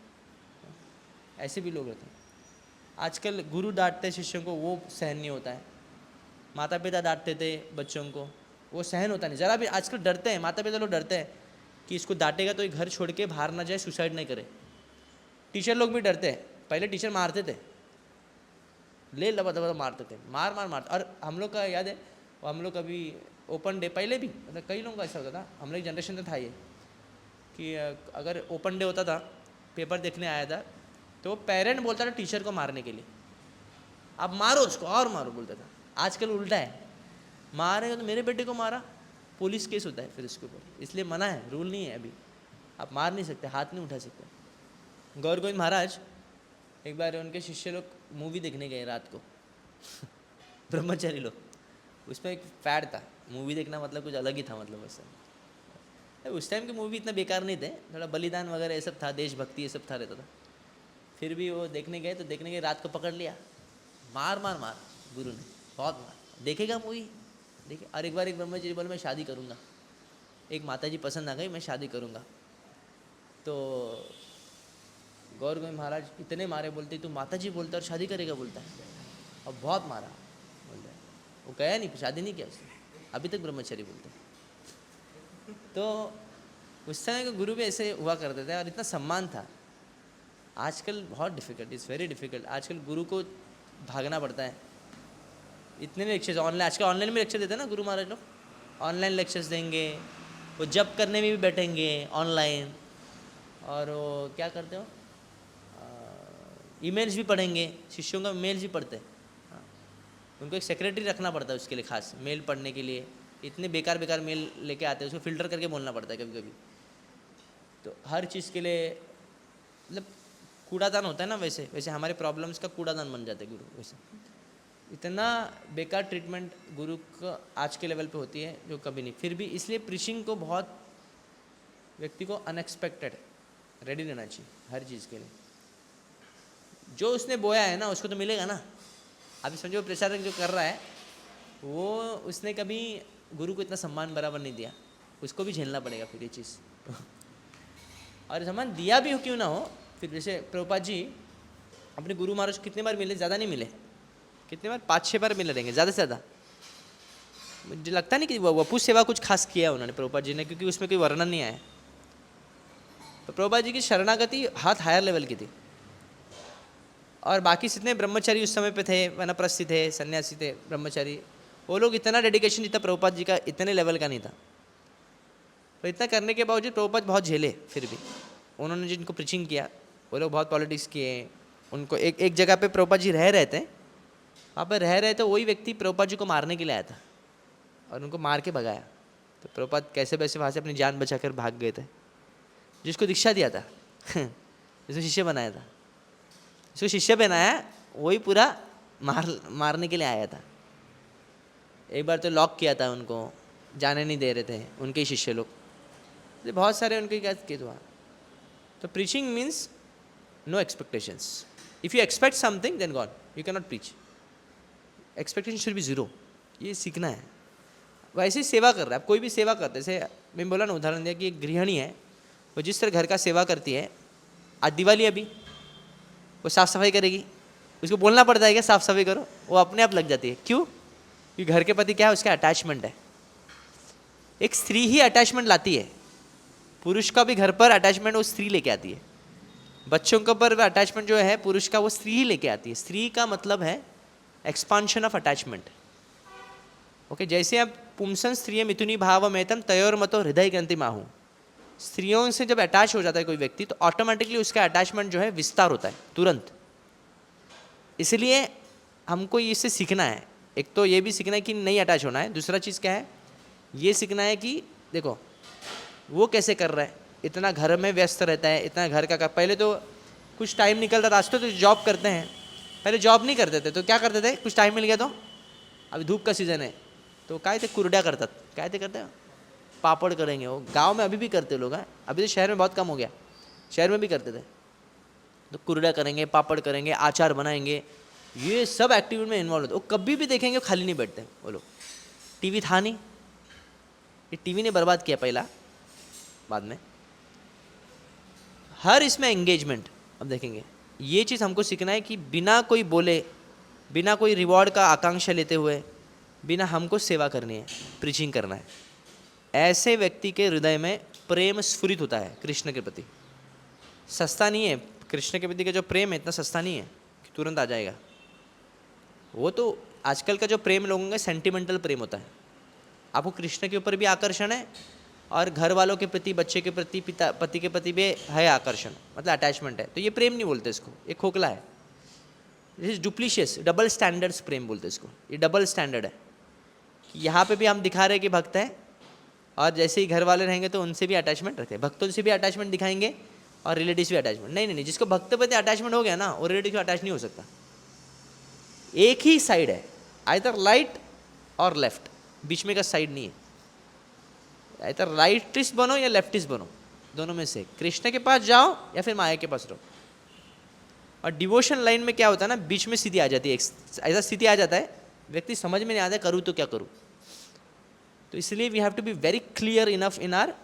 ऐसे भी लोग रहते हैं। आजकल गुरु डांटते शिष्यों को, वो सहन नहीं होता है। माता पिता डांटते थे बच्चों को, वो सहन होता नहीं ज़रा भी। आजकल डरते हैं, माता पिता लोग डरते हैं कि इसको डांटेगा तो ये घर छोड़ के बाहर ना जाए, सुसाइड नहीं करे। टीचर लोग भी डरते हैं, पहले टीचर मारते थे, ले लबा दबा मारते थे, मार मार मारते। और हम लोग का याद है, हम लोग कभी ओपन डे, पहले भी मतलब कई लोगों का ऐसा होता था, हम लोग जनरेशन में था ये, कि अगर ओपन डे होता था, पेपर देखने आया था, तो पेरेंट बोलता था टीचर को मारने के लिए, आप मारो उसको और मारो बोलता था। आजकल उल्टा है, मारेगा तो मेरे बेटे को मारा, पुलिस केस होता है फिर उसके ऊपर, इसलिए मना है, रूल नहीं है अभी, आप मार नहीं सकते, हाथ नहीं उठा सकते। गौर गोविंद महाराज एक बार उनके शिष्य लोग मूवी देखने गए रात को ब्रह्मचारी लोग, उसमें एक फैड था, मूवी देखना मतलब कुछ अलग ही था, मतलब वैसा। उस टाइम की मूवी इतना बेकार नहीं थे, थोड़ा बलिदान वगैरह ये सब था, देशभक्ति ये सब था, रहता था। फिर भी वो देखने गए, तो देखने गए, रात को पकड़ लिया, मार मार मार, गुरु ने बहुत मार। देखेगा मूवी, देखे। और एक बार एक ब्रह्मचारी बोले मैं शादी करूँगा, एक माताजी पसंद आ गई, मैं शादी करूँगा। तो गौर गोविंद महाराज इतने मारे, बोलते तू माताजी बोलता और शादी करेगा बोलता है, और बहुत मारा बोलता है। वो गया नहीं, शादी नहीं किया उसने, अभी तक ब्रह्मचारी बोलते हैं। तो उस समय के गुरु भी ऐसे हुआ करते थे और इतना सम्मान था। आजकल बहुत डिफिकल्ट, इज़ वेरी डिफिकल्ट। आजकल गुरु को भागना पड़ता है, इतने लेक्चर्स ऑनलाइन, आजकल ऑनलाइन में लेक्चर देते हैं ना गुरु महाराज लोग, ऑनलाइन लेक्चर्स देंगे, वो जप करने में भी बैठेंगे ऑनलाइन, और वो क्या करते हो, ईमेल्स भी पढ़ेंगे, शिष्यों का मेल्स भी पढ़ते हैं। हाँ, उनको एक सेक्रेटरी रखना पड़ता है उसके लिए, खास मेल पढ़ने के लिए। इतने बेकार बेकार मेल लेके आते हैं, उसको फ़िल्टर करके बोलना पड़ता है कभी कभी। तो हर चीज़ के लिए मतलब कूड़ादान होता है ना, वैसे वैसे हमारे प्रॉब्लम्स का कूड़ादान बन जाते हैं गुरु। वैसे इतना बेकार ट्रीटमेंट गुरु का आज के लेवल पे होती है जो कभी नहीं। फिर भी इसलिए प्रीचिंग को बहुत व्यक्ति को अनएक्सपेक्टेड रेडी रहना चाहिए हर चीज़ के लिए। जो उसने बोया है ना उसको तो मिलेगा ना। अभी समझो प्रचारक जो कर रहा है वो, उसने कभी गुरु को इतना सम्मान बराबर नहीं दिया, उसको भी झेलना पड़ेगा फिर ये चीज़ और सम्मान दिया भी हो क्यों ना हो। फिर जैसे प्रभुपाद जी अपने गुरु महाराज कितने बार मिले, ज़्यादा नहीं मिले, कितने बार 5-6 बार मिले रहेंगे ज़्यादा से ज़्यादा। मुझे लगता नहीं कि वपु सेवा कुछ खास किया उन्होंने प्रभुपाद जी ने, क्योंकि उसमें कोई वर्णन नहीं आया। तो प्रभुपाद जी की शरणागति हाथ हायर लेवल की थी, और बाकी जितने ब्रह्मचारी उस समय पे थे, वनप्रस्थी थे, सन्यासी थे, ब्रह्मचारी, वो लोग इतना डेडिकेशन जितना प्रभुपाद जी का इतने लेवल का नहीं था। तो इतना करने के बावजूद प्रभुपाद बहुत झेले। फिर भी उन्होंने जिनको प्रीचिंग किया वो लोग बहुत पॉलिटिक्स किए। उनको एक जगह पे प्रभुपाद जी रह रहे थे, वहाँ पर रह रहे थे, वही व्यक्ति प्रभुपाद जी को मारने के लिए आया था। और उनको मार के भगाया। तो प्रभुपाद कैसे वैसे वहाँ से अपनी जान बचाकर भाग गए थे। जिसको दीक्षा दिया था जिसको शिष्य बनाया था, जिसको शिष्य बनाया वही पूरा मारने के लिए आया था। एक बार तो लॉक किया था, उनको जाने नहीं दे रहे थे उनके ही शिष्य लोग, तो बहुत सारे उनके क्या किए हुआ। तो preaching means no expectations. If you expect something then God you can not preach. Expectation should be zero, ये सीखना है। वैसे ही सेवा कर रहा है, आप कोई भी सेवा करते हैं, जैसे मैं बोला ना, उदाहरण दिया कि एक गृहिणी है, वो जिस तरह घर का सेवा करती है, आज दिवाली अभी वो साफ़ सफाई करेगी, उसको बोलना पड़ता है क्या साफ़ सफाई करो, वो अपने आप लग जाती है। क्यों? क्योंकि घर के प्रति क्या है, उसका अटैचमेंट है। एक स्त्री ही अटैचमेंट लाती है, पुरुष का भी घर पर अटैचमेंट वो स्त्री लेके आती है। बच्चों के ऊपर अटैचमेंट जो है पुरुष का, वो स्त्री ही लेके आती है। स्त्री का मतलब है एक्सपांशन ऑफ अटैचमेंट। ओके, जैसे आप पुंसन स्त्रिय मिथुनी भाव मेतम तयोर मतो हृदय ग्रंथि माहू। स्त्रियों से जब अटैच हो जाता है कोई व्यक्ति, तो ऑटोमेटिकली उसका अटैचमेंट जो है विस्तार होता है तुरंत। इसलिए हमको इससे सीखना है। एक तो ये भी सीखना है कि नहीं अटैच होना है, दूसरा चीज़ क्या है, ये सीखना है कि देखो वो कैसे कर रहा है, इतना घर में व्यस्त रहता है, इतना घर का पहले तो कुछ टाइम निकलता था, आज तो जॉब करते हैं, पहले जॉब नहीं करते थे तो क्या करते थे, कुछ टाइम मिल गया तो अभी धूप का सीज़न है तो काय थे कुरड्या करतात, काय थे करते पापड़ करेंगे। वो गांव में अभी भी करते लोग हैं, अभी तो शहर में बहुत कम हो गया, शहर में भी करते थे। तो कुरड्या करेंगे, पापड़ करेंगे, आचार बनाएंगे, ये सब एक्टिविटी में इन्वॉल्व होते। वो कभी भी देखेंगे वो खाली नहीं बैठते वो लोग। टीवी था नहीं, ये टीवी ने बर्बाद किया पहला, बाद में हर इसमें एंगेजमेंट। अब देखेंगे ये चीज़ हमको सीखना है कि बिना कोई बोले, बिना कोई रिवॉर्ड का आकांक्षा लेते हुए, बिना हमको सेवा करनी है, प्रीचिंग करना है। ऐसे व्यक्ति के हृदय में प्रेम स्फुरित होता है कृष्ण के प्रति। सस्ता नहीं है कृष्ण के प्रति का जो प्रेम है, इतना सस्ता नहीं है कि तुरंत आ जाएगा। वो तो आजकल का जो प्रेम लोगों का सेंटिमेंटल प्रेम होता है। आपको कृष्ण के ऊपर भी आकर्षण है और घर वालों के प्रति, बच्चे के प्रति, पिता पति के प्रति भी है आकर्षण, मतलब अटैचमेंट है, तो ये प्रेम नहीं बोलते इसको, ये खोखला है। दिस इज डुप्लीशियस, डबल स्टैंडर्ड्स प्रेम बोलते इसको। ये डबल स्टैंडर्ड है कि यहाँ पे भी हम दिखा रहे हैं कि भक्त है, और जैसे ही घर वाले रहेंगे तो उनसे भी अटैचमेंट रखते हैं, भक्तों से भी अटैचमेंट दिखाएंगे और रिलेटिव भी अटैचमेंट। नहीं नहीं नहीं, जिसको भक्त प्रति अटैचमेंट हो गया ना, वो रिलेटिव अटैच नहीं हो सकता। एक ही साइड है, आइदर राइट और लेफ्ट, बीच में का साइड नहीं है। आइदर राइटिस्ट बनो या लेफ्टिस्ट बनो, दोनों में से कृष्ण के पास जाओ या फिर माया के पास रहो। और डिवोशन लाइन में क्या होता है ना, बीच में स्थिति आ जाती है, ऐसा स्थिति आ जाता है व्यक्ति समझ में नहीं आता करूँ तो क्या करूँ। तो इसलिए we have to be very clear enough in our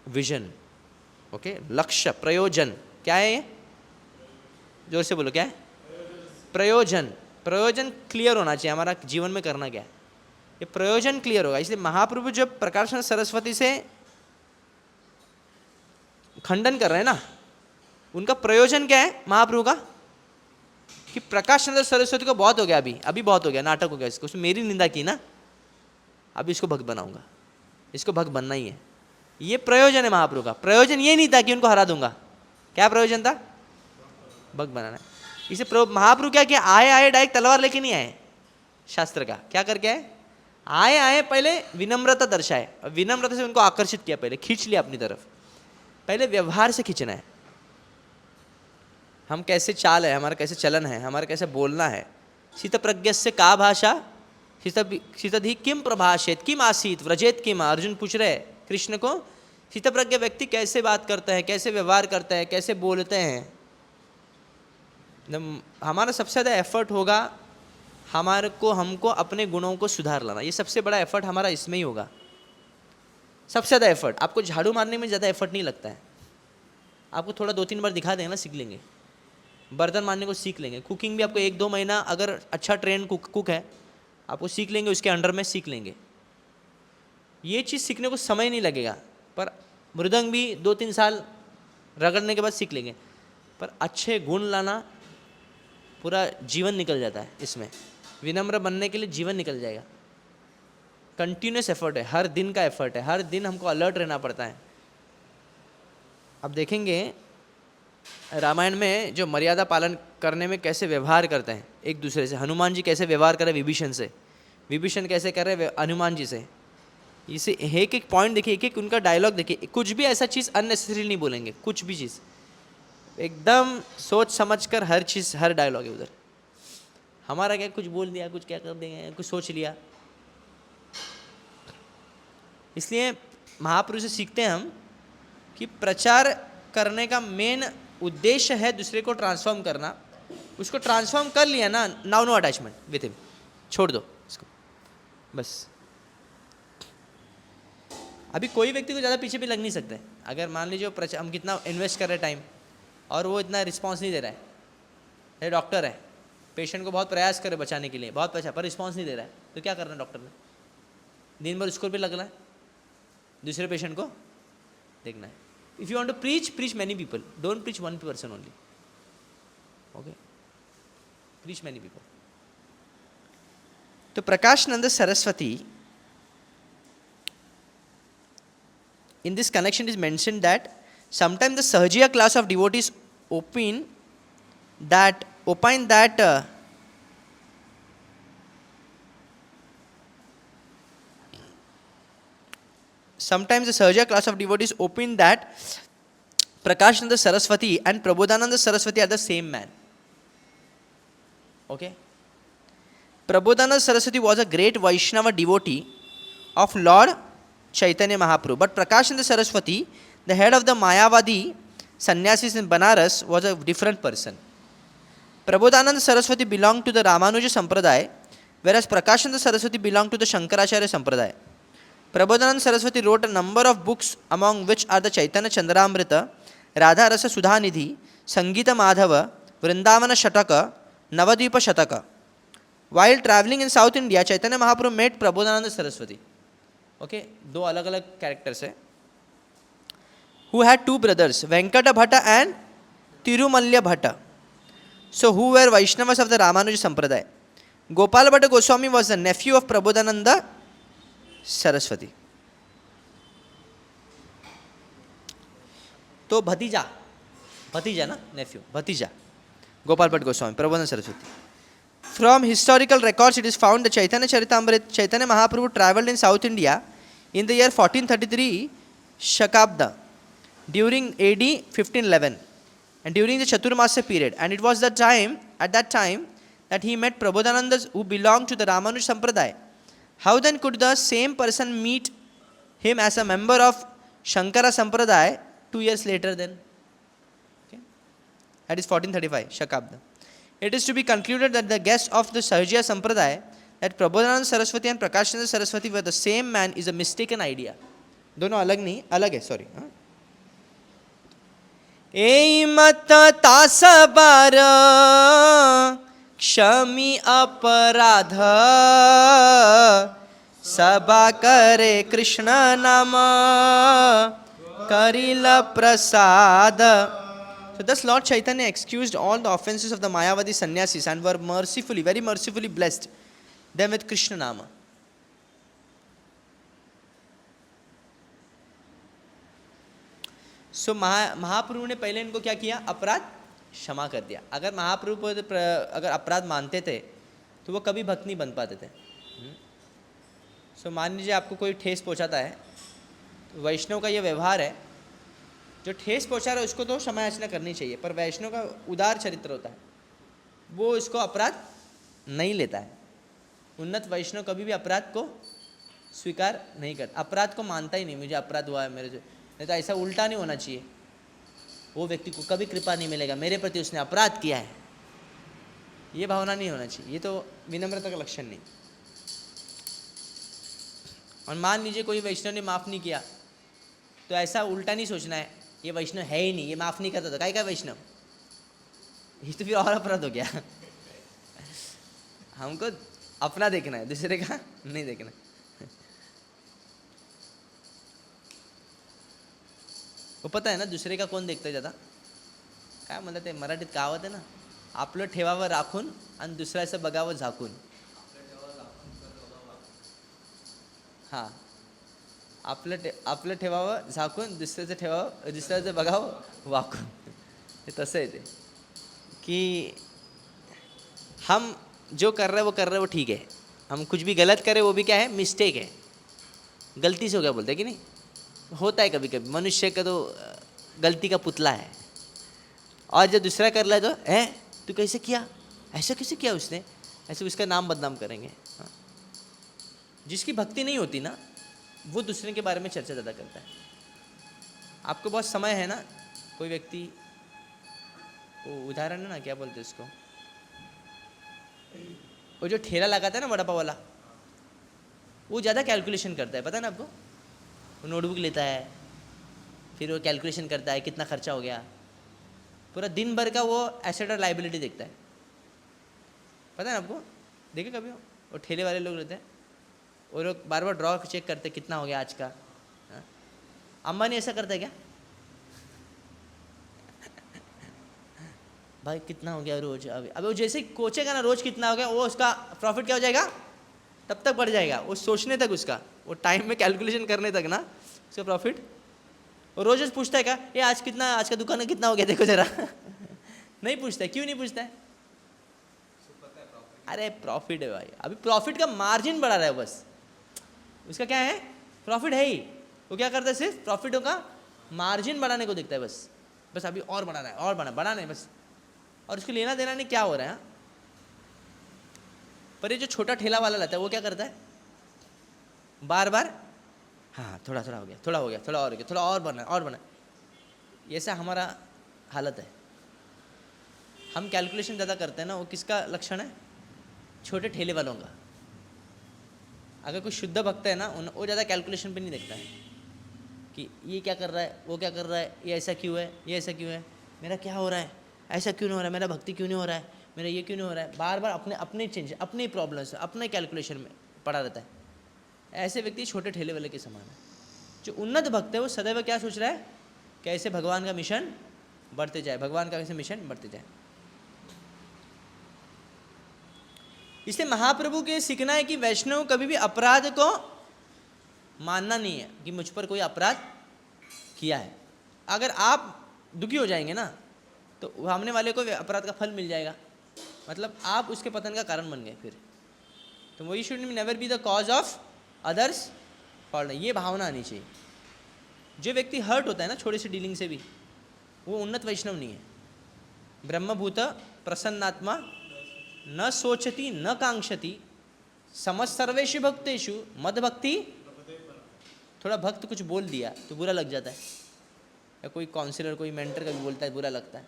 vision. Okay, लक्ष्य, प्रयोजन क्या है, ये जोर से बोलो क्या है, प्रयोजन। प्रयोजन क्लियर होना चाहिए, हमारा जीवन में करना क्या है, ये प्रयोजन क्लियर होगा। इसलिए महाप्रभु जब प्रकाशन सरस्वती से खंडन कर रहे हैं ना, उनका प्रयोजन क्या है महाप्रभु का, कि प्रकाशानंद सरस्वती को बहुत हो गया, अभी बहुत हो गया, नाटक हो गया, इसको उसने मेरी निंदा की ना, अब इसको भक्त बनाऊंगा, इसको भक्त बनना ही है। ये प्रयोजन है महाप्रभु का। प्रयोजन ये नहीं था कि उनको हरा दूंगा, क्या प्रयोजन था, भक्त बनाना है। इसे महाप्रभु क्या किया, आए आए डायरेक्ट तलवार लेके नहीं आए, शास्त्र का क्या करके आए, आए पहले विनम्रता दर्शाए, विनम्रता से उनको आकर्षित किया, पहले खींच लिया अपनी तरफ। पहले व्यवहार से खींचना है, हम कैसे चाल है, हमारा कैसे चलन है, हमारा कैसे बोलना है। शीत प्रज्ञस्य का भाषा शीतधि किम प्रभाषेत किम आसीत व्रजेत किम। अर्जुन पूछ रहे कृष्ण को, शीत प्रज्ञ व्यक्ति कैसे बात करता है, कैसे व्यवहार करता है, कैसे बोलते हैं। हमारा सबसे ज़्यादा एफर्ट होगा हमको अपने गुणों को सुधार लाना। ये सबसे बड़ा एफर्ट हमारा इसमें ही होगा, सबसे ज़्यादा एफर्ट। आपको झाड़ू मारने में ज़्यादा एफर्ट नहीं लगता है, आपको थोड़ा 2-3 बार दिखा देंगे ना, सीख लेंगे। बर्तन मारने को सीख लेंगे। कुकिंग भी आपको 1-2 महीना अगर अच्छा ट्रेन कुक है, आपको सीख लेंगे, उसके अंडर में सीख लेंगे। ये चीज़ सीखने को समय नहीं लगेगा, पर मृदंग भी 2-3 साल रगड़ने के बाद सीख लेंगे। पर अच्छे गुण लाना, पूरा जीवन निकल जाता है इसमें। विनम्र बनने के लिए जीवन निकल जाएगा। कंटिन्यूस एफर्ट है, हर दिन का एफर्ट है, हर दिन हमको अलर्ट रहना पड़ता है। अब देखेंगे रामायण में जो मर्यादा पालन करने में कैसे व्यवहार करते हैं एक दूसरे से। हनुमान जी कैसे व्यवहार कर रहे विभीषण से, विभीषण कैसे कर रहे हनुमान जी से। इसे एक एक पॉइंट देखिए, एक एक उनका डायलॉग देखिए, कुछ भी ऐसा चीज़ अननेसेसरी नहीं बोलेंगे, कुछ भी चीज़ एकदम सोच समझ कर हर चीज़, हर डायलॉग है उधर। हमारा क्या, कुछ बोल दिया, कुछ क्या कर देंगे, कुछ सोच लिया। इसलिए महापुरुष से सीखते हैं हम कि प्रचार करने का मेन उद्देश्य है दूसरे को ट्रांसफॉर्म करना। उसको ट्रांसफॉर्म कर लिया ना, now no attachment with him, छोड़ दो इसको बस। अभी कोई व्यक्ति को ज़्यादा पीछे भी लग नहीं सकते। अगर मान लीजिए हम कितना इन्वेस्ट कर रहे हैं टाइम और वो इतना रिस्पॉन्स नहीं दे रहा है, ये डॉक्टर है, पेशेंट को बहुत प्रयास करे बचाने के लिए, बहुत पैसा, पर रिस्पॉन्स नहीं दे रहा है, तो क्या करना है डॉक्टर ने? दिन भर उसको भी लगना है, दूसरे पेशेंट को देखना है। If you want to preach, preach many people, don't preach one person only, okay, preach many people. तो Prakashanand Saraswati, in this connection is mentioned that sometimes the Sahajiya class of devotees opine that sometimes the Sahajiya class of devotees opine that Prakashananda Saraswati and Prabodhananda Saraswati are the same man. Okay? Prabodhananda Saraswati was a great Vaishnava devotee of Lord Chaitanya Mahaprabhu. But Prakashananda Saraswati, the head of the Mayavadi sannyasis in Banaras, was a different person. Prabodhananda Saraswati belonged to the Ramanuja Sampradaya, whereas Prakashananda Saraswati belonged to the Shankaracharya Sampradaya. Prabodhananda Saraswati wrote a number of books, among which are the Chaitanya Chandramrita, Radha Rasa Sudhanidhi, Sangeeta Madhava, Vrindavana Shataka, Navadvipa Shataka. While traveling in South India, Chaitanya Mahaprabhu met Prabodhananda Saraswati. Okay, दो अलग अलग characters है, who had two brothers, Venkata Bhatta and Tirumalya Bhatta, so who were Vaishnavas of the Ramanuja Sampradaya. Gopala Bhatta Goswami was the nephew of Prabodhananda Saraswati. तो भतीजा ना, nephew, भतीजा Gopal Bhatta Goswami, Prabodhananda Saraswati. From historical records, it is found that Chaitanya Charitamrita, Chaitanya Mahaprabhu travelled in South India in the year 1433 Shakabda during AD 1511 and during the Chaturmasya period. And it was at that time that he met Prabodhananda, who belonged to the Ramanuja Sampradaya. How then could the same person meet him as a member of Shankara Sampradaya 2 years later then? Okay. That is 1435 Shakabda. It is to be concluded that the guests of the Sahajiya Sampradaya, that Prabodhananda Saraswati and Prakashananda Saraswati were the same man, is a mistaken idea. दोनों अलग नहीं, अलग है, sorry. ए मत तासबार क्षमी अपराध सबा करे कृष्ण नाम करिला प्रसाद. So thus Lord Chaitanya excused all the offenses of the Mayavadi sannyasis and were mercifully, very mercifully blessed them with Krishna Nama. So महाप्रभु ने पहले इनको क्या किया? अपराध क्षमा कर दिया. अगर महाप्रभु अगर अपराध मानते थे तो वो कभी भक्त नहीं बन पाते थे. So मान लीजिए आपको कोई ठेस पहुंचाता है, तो वैष्णव का ये व्यवहार है, जो ठेस पहुंचा रहा है उसको तो क्षमा याचना करनी चाहिए, पर वैष्णव का उदार चरित्र होता है, वो इसको अपराध नहीं लेता है. उन्नत वैष्णव कभी भी अपराध को स्वीकार नहीं करता, अपराध को मानता ही नहीं, मुझे अपराध हुआ है मेरे से, नहीं तो ऐसा उल्टा नहीं होना चाहिए. वो व्यक्ति को कभी कृपा नहीं मिलेगा, मेरे प्रति उसने अपराध किया है, ये भावना नहीं होना चाहिए. ये तो विनम्रता का लक्षण नहीं. और मान लीजिए कोई वैष्णव ने माफ़ नहीं किया, तो ऐसा उल्टा नहीं सोचना है ये वैष्णव है ही नहीं, ये माफ़ नहीं करता, तो काय का वैष्णव, ये तो फिर और अपराध हो गया. हमको अपना देखना है, दूसरे का नहीं देखना. वो पता है ना दूसरे का कोण देखतं ज़्यादा, काय म्हणतात ते मराठीत कहावत आहे ना, आपलं ठेवावं राखून आणि दुसऱ्याचं बघावं झाकून. हां, आपलं ठेवावं झाकून, दुसऱ्याचं ठेवावं, दुसऱ्याचं बघावं वाकून. हे तसं आहे ते कि हम जो कर रहे हैं वो ठीक है, हम कुछ भी गलत करें वो भी क्या है, मिस्टेक है. गलती से हो गया बोलते हैं कि नहीं, होता है कभी कभी, मनुष्य का तो गलती का पुतला है। और जब दूसरा कर ले तो तू कैसे किया, ऐसा कैसे किया उसने, ऐसे उसका नाम बदनाम करेंगे। हाँ। जिसकी भक्ति नहीं होती ना वो दूसरे के बारे में चर्चा ज़्यादा करता है। आपको बहुत समय है ना, कोई व्यक्ति, वो उदाहरण है ना, क्या बोलते हैं उसको, वो जो ठेला लगाता है ना वड़ा पाव वाला, वो ज़्यादा कैलकुलेशन करता है, पता है ना आपको। वो नोटबुक लेता है, फिर वो कैलकुलेशन करता है कितना खर्चा हो गया, पूरा दिन भर का वो एसेट और लाइबिलिटी देखता है, पता है ना आपको। देखे कभी वो ठेले वाले लोग रहते हैं, वो लोग बार बार ड्रॉ चेक करते हैं कितना हो गया आज का। हाँ? अंबानी ऐसा करता है क्या? भाई कितना हो गया रोज, अभी वो जैसे कोचेगा ना रोज कितना हो गया, वो उसका प्रॉफिट क्या हो जाएगा, तब तक बढ़ जाएगा, वो सोचने तक, उसका वो टाइम में कैलकुलेशन करने तक ना उसका प्रॉफिट। वो रोज रोज पूछता है क्या, ये आज कितना, आज का दुकान में कितना हो गया देखो जरा। नहीं पूछता है, क्यों नहीं पूछता है? अरे प्रॉफिट है भाई, अभी प्रॉफिट का मार्जिन बढ़ा रहा है बस, उसका क्या है, प्रॉफिट है ही। वो क्या करता है, सिर्फ प्रॉफिटों का मार्जिन बढ़ाने को देखता है बस, बस अभी और बढ़ाना है, और बढ़ाना है बस, और उसको लेना देना नहीं क्या हो रहा है। पर ये जो छोटा ठेला वाला रहता है वो क्या करता है, बार बार, हाँ थोड़ा थोड़ा हो गया, थोड़ा हो गया, थोड़ा और हो गया, थोड़ा और बढ़ना, और बढ़ना। ऐसा हमारा हालत है। हम कैलकुलेशन ज़्यादा करते हैं ना, वो किसका लक्षण है, छोटे ठेले वालों का। अगर कोई शुद्ध भक्त है ना, वो ज़्यादा कैलकुलेशन पे नहीं देखता है कि ये क्या कर रहा है, वो क्या कर रहा है, ये ऐसा क्यों है, ये ऐसा क्यों है, मेरा क्या हो रहा है, ऐसा क्यों नहीं हो रहा है, मेरा भक्ति क्यों नहीं हो रहा है, मेरा ये क्यों नहीं हो रहा है। बार बार अपने अपने चेंज, अपने प्रॉब्लम्स, अपने कैलकुलेशन में पड़ा रहता है। ऐसे व्यक्ति छोटे ठेले वाले के समान है। जो उन्नत भक्त है वो सदैव क्या सोच रहा है, कैसे भगवान का मिशन बढ़ते जाए, भगवान का कैसे मिशन बढ़ते जाए। इसलिए महाप्रभु के सीखना है कि वैष्णव कभी भी अपराध को मानना नहीं है कि मुझ पर कोई अपराध किया है। अगर आप दुखी हो जाएंगे ना तो सामने वाले को अपराध का फल मिल जाएगा, मतलब आप उसके पतन का कारण बन गए फिर। तो वही should never be the cause of others fault, ये भावना आनी चाहिए। जो व्यक्ति हर्ट होता है ना छोटे से डीलिंग से भी, वो उन्नत वैष्णव नहीं है। ब्रह्मभूत प्रसन्नात्मा न सोचती न कांक्षती समझ सर्वेषु भक्तेषु मद भक्ति। थोड़ा भक्त कुछ बोल दिया तो बुरा लग जाता है, या कोई काउंसलर कोई मेंटर कभी बोलता है बुरा लगता है।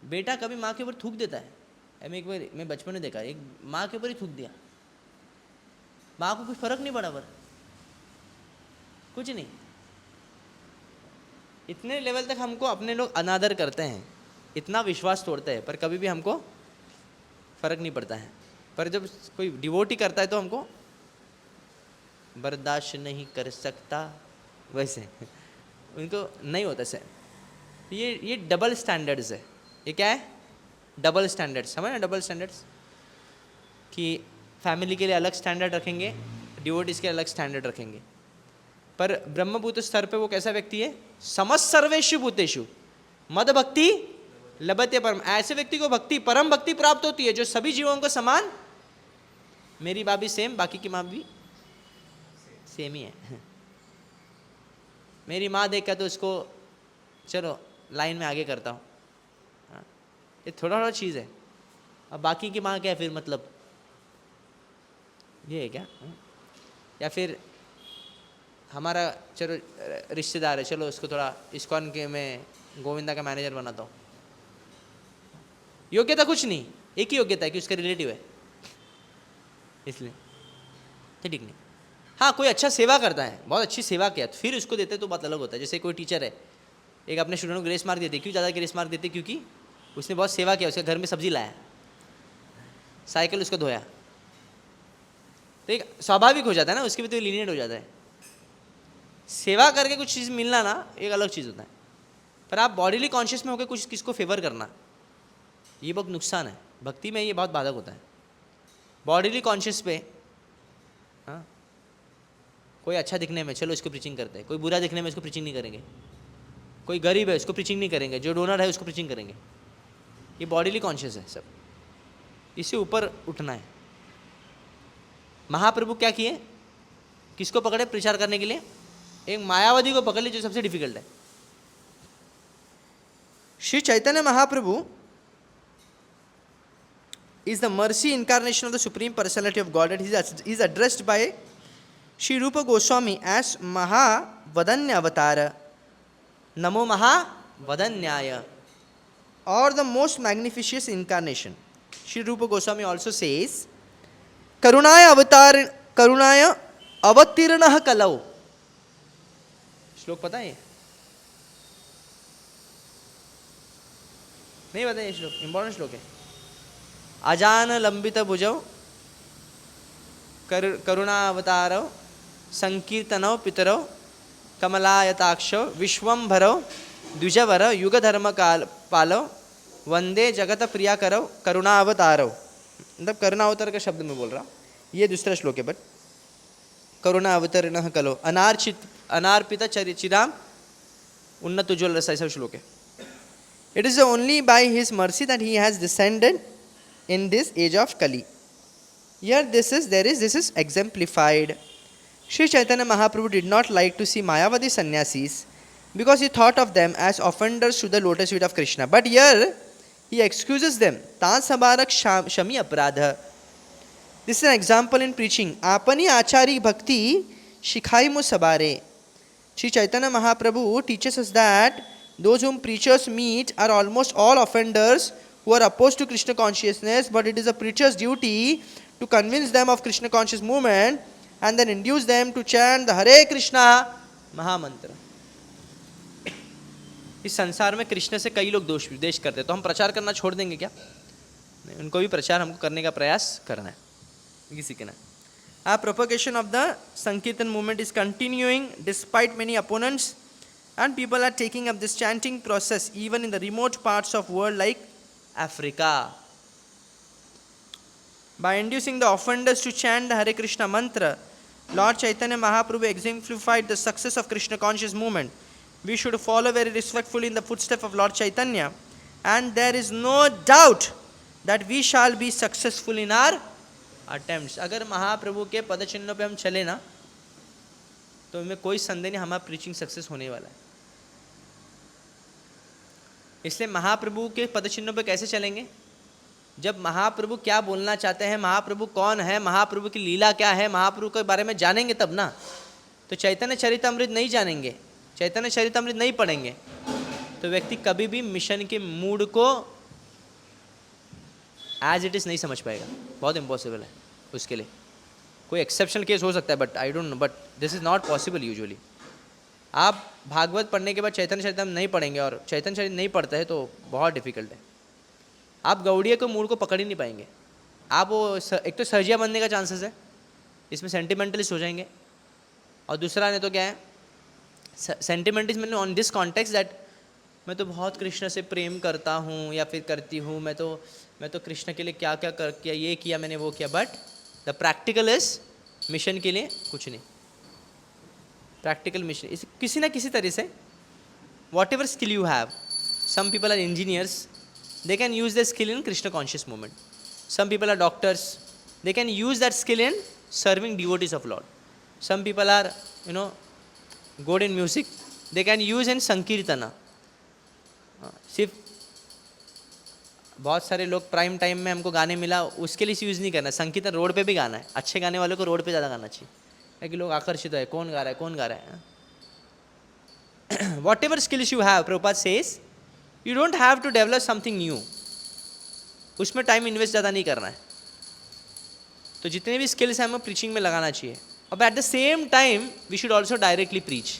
बेटा कभी माँ के ऊपर थूक देता है। मैं बचपन में देखा, एक माँ के ऊपर ही थूक दिया, माँ को कुछ फर्क नहीं पड़ा, पर कुछ नहीं। इतने लेवल तक हमको अपने लोग अनादर करते हैं, इतना विश्वास तोड़ते हैं, पर कभी भी हमको फर्क नहीं पड़ता है। पर जब कोई डिवोटी करता है तो हमको बर्दाश्त नहीं कर सकता, वैसे उनको नहीं होता सर। ये डबल स्टैंडर्ड्स है। ये क्या है, डबल स्टैंडर्ड्स, समझ ना, डबल स्टैंडर्ड्स कि फैमिली के लिए अलग स्टैंडर्ड रखेंगे, डिवोटीज के अलग स्टैंडर्ड रखेंगे। पर ब्रह्मभूत स्तर पे वो कैसा व्यक्ति है, समझ सर्वेषु भूतेषु मद भक्ति लभते परम। ऐसे व्यक्ति को भक्ति, परम भक्ति प्राप्त होती है जो सभी जीवों को समान, मेरी माँ भी सेम, बाकी की माँ भी सेम ही है। मेरी माँ देखा तो उसको चलो लाइन में आगे करता हूँ, ये थोड़ा थोड़ा चीज़ है। अब बाकी की माँ क्या फिर, मतलब ये है क्या। या फिर हमारा चलो रिश्तेदार है, चलो उसको थोड़ा इस्कॉन के में गोविंदा का मैनेजर बनाता हूँ। योग्यता कुछ नहीं, एक ही योग्यता है कि उसका रिलेटिव है, इसलिए ठीक नहीं। हाँ कोई अच्छा सेवा करता है, बहुत अच्छी सेवा किया, तो फिर उसको देते तो बात अलग होता है। जैसे कोई टीचर है, एक अपने स्टूडेंट को ग्रेस मार्क देते, क्यों ज़्यादा ग्रेस मार्क देते, क्योंकि उसने बहुत सेवा किया, उसके घर में सब्जी लाया, साइकिल उसको धोया, तो एक स्वाभाविक हो जाता है ना, उसके भी तो लीनियंट हो जाता है। सेवा करके कुछ चीज़ मिलना ना एक अलग चीज़ होता है, पर आप बॉडीली कॉन्शियस में होकर कुछ किसको फेवर करना, ये बहुत नुकसान है। भक्ति में ये बहुत बाधक होता है। बॉडीली कॉन्शियस पे, हाँ कोई अच्छा दिखने में चलो इसको प्रीचिंग करते हैं, कोई बुरा दिखने में इसको प्रीचिंग नहीं करेंगे, कोई गरीब है उसको प्रीचिंग नहीं करेंगे, जो डोनर है उसको प्रीचिंग करेंगे। ये बॉडीली कॉन्शियस है सब, इससे ऊपर उठना है। महाप्रभु क्या किए, किसको पकड़े प्रचार करने के लिए? एक मायावादी को पकड़ ली जो सबसे डिफिकल्ट है। Shri Chaitanya Mahaprabhu is the mercy incarnation of the Supreme Personality of Godhead. He is addressed by Sri Rupa Goswami as Mahavadanya Avatar, Namo Mahavadanyaya, or the most magnificent incarnation. Sri Rupa Goswami also says, Karunaya Avatar, Karunaya Avatirnah Kalau. श्लोक पता है? नहीं पता ये श्लोक, important श्लोक है। अजान लंबित भुजौ करुणावतारौ संकीर्तनौ पितरौ कमलायताक्षौ विश्वंभरौ द्विजवर युगधर्म काल पालौ वंदे जगत प्रिया करौ करुणावतारौ। मतलब करुणावतार का शब्द मैं बोल रहा, ये दूसरा श्लोक है। बट करुणावतरणः कलो अनार्पित चिराम उन्नत उज्ज्वल रस, ऐसा श्लोक है। It is only by his mercy that he has descended in this age of Kali. Here this is exemplified. Sri Chaitanya Mahaprabhu did not like to see Mayavadi sannyasis because he thought of them as offenders to the lotus feet of Krishna. But here he excuses them. Tan sabarak shami apradha. This is an example in preaching. Apani achari bhakti shikhai mu sabare. Sri Chaitanya Mahaprabhu teaches us that those whom preachers meet are almost all offenders who are opposed to Krishna consciousness, but it is a preacher's duty to convince them of Krishna conscious movement and then induce them to chant the Hare Krishna महामंत्र। इस संसार में कृष्ण से कई लोग द्वेष करते हैं, तो हम प्रचार करना छोड़ देंगे क्या? नहीं, उनको भी प्रचार हमको करने का प्रयास करना है, किसी के ना। Propagation of the Sankirtan movement is continuing despite many opponents, and people are taking up this chanting process even in the remote parts of world like Africa. By inducing the offenders to chant the Hare Krishna mantra, Lord Chaitanya Mahaprabhu exemplified the success of Krishna conscious movement. We should follow very respectfully in the footsteps of Lord Chaitanya, and there is no doubt that we shall be successful in our attempts. अगर महाप्रभु के पद चिन्हों पे हम चले ना, तो हमें कोई संदेह नहीं, हमारा प्रीचिंग सक्सेस होने वाला है। इसलिए महाप्रभु के पद चिन्हों पे कैसे चलेंगे? जब महाप्रभु क्या बोलना चाहते हैं, महाप्रभु कौन है, महाप्रभु की लीला क्या है, महाप्रभु के बारे में जानेंगे तब ना। तो चैतन्य चरितामृत नहीं जानेंगे, चैतन्य चरितामृत नहीं पढ़ेंगे, तो व्यक्ति कभी भी मिशन के मूड को एज इट इज नहीं समझ पाएगा। बहुत इम्पॉसिबल है उसके लिए। कोई एक्सेप्शनल केस हो सकता है, but I don't know, but this is not possible usually. आप भागवत पढ़ने के बाद चैतन्य चरितामृत नहीं पढ़ेंगे और चैतन्य चरित नहीं पढ़ते हैं तो बहुत डिफिकल्ट है। आप गौड़िया के मूड को पकड़ ही नहीं पाएंगे। आप वो एक तो सर्जिया बनने का चांसेस है, इसमें सेंटिमेंटलिस्ट हो जाएंगे, और दूसरा नहीं तो क्या है, सेंटिमेंटलिस्ट मैंने ऑन दिस कॉन्टेक्स्ट दैट मैं तो बहुत कृष्ण से प्रेम करता हूँ या फिर करती हूँ, मैं तो कृष्ण के लिए क्या क्या कर किया, ये किया मैंने, वो किया, but the practical is mission के लिए कुछ नहीं। प्रैक्टिकल मिशन इस किसी ना किसी तरह से whatever skill you have, some people are engineers, they can use their skill in Krishna conscious movement. Some people are doctors, they can use that skill in serving devotees of Lord. Some people are good in music, they can use in Sankirtana. सिर्फ बहुत सारे लोग prime time में हमको गाने मिला उसके लिए यूज़ नहीं करना, संकीर्तन रोड पे भी गाना है। अच्छे गाने वालों को रोड पे ज़्यादा गाना चाहिए, ताकि लोग आकर्षित है, कौन गा रहा है। Whatever skills you have, Prabhupada says you don't have to develop something new, उसमें टाइम इन्वेस्ट ज़्यादा नहीं करना है। तो जितने भी स्किल्स हैं हमें प्रीचिंग में लगाना चाहिए। अब at the same time we should also directly preach.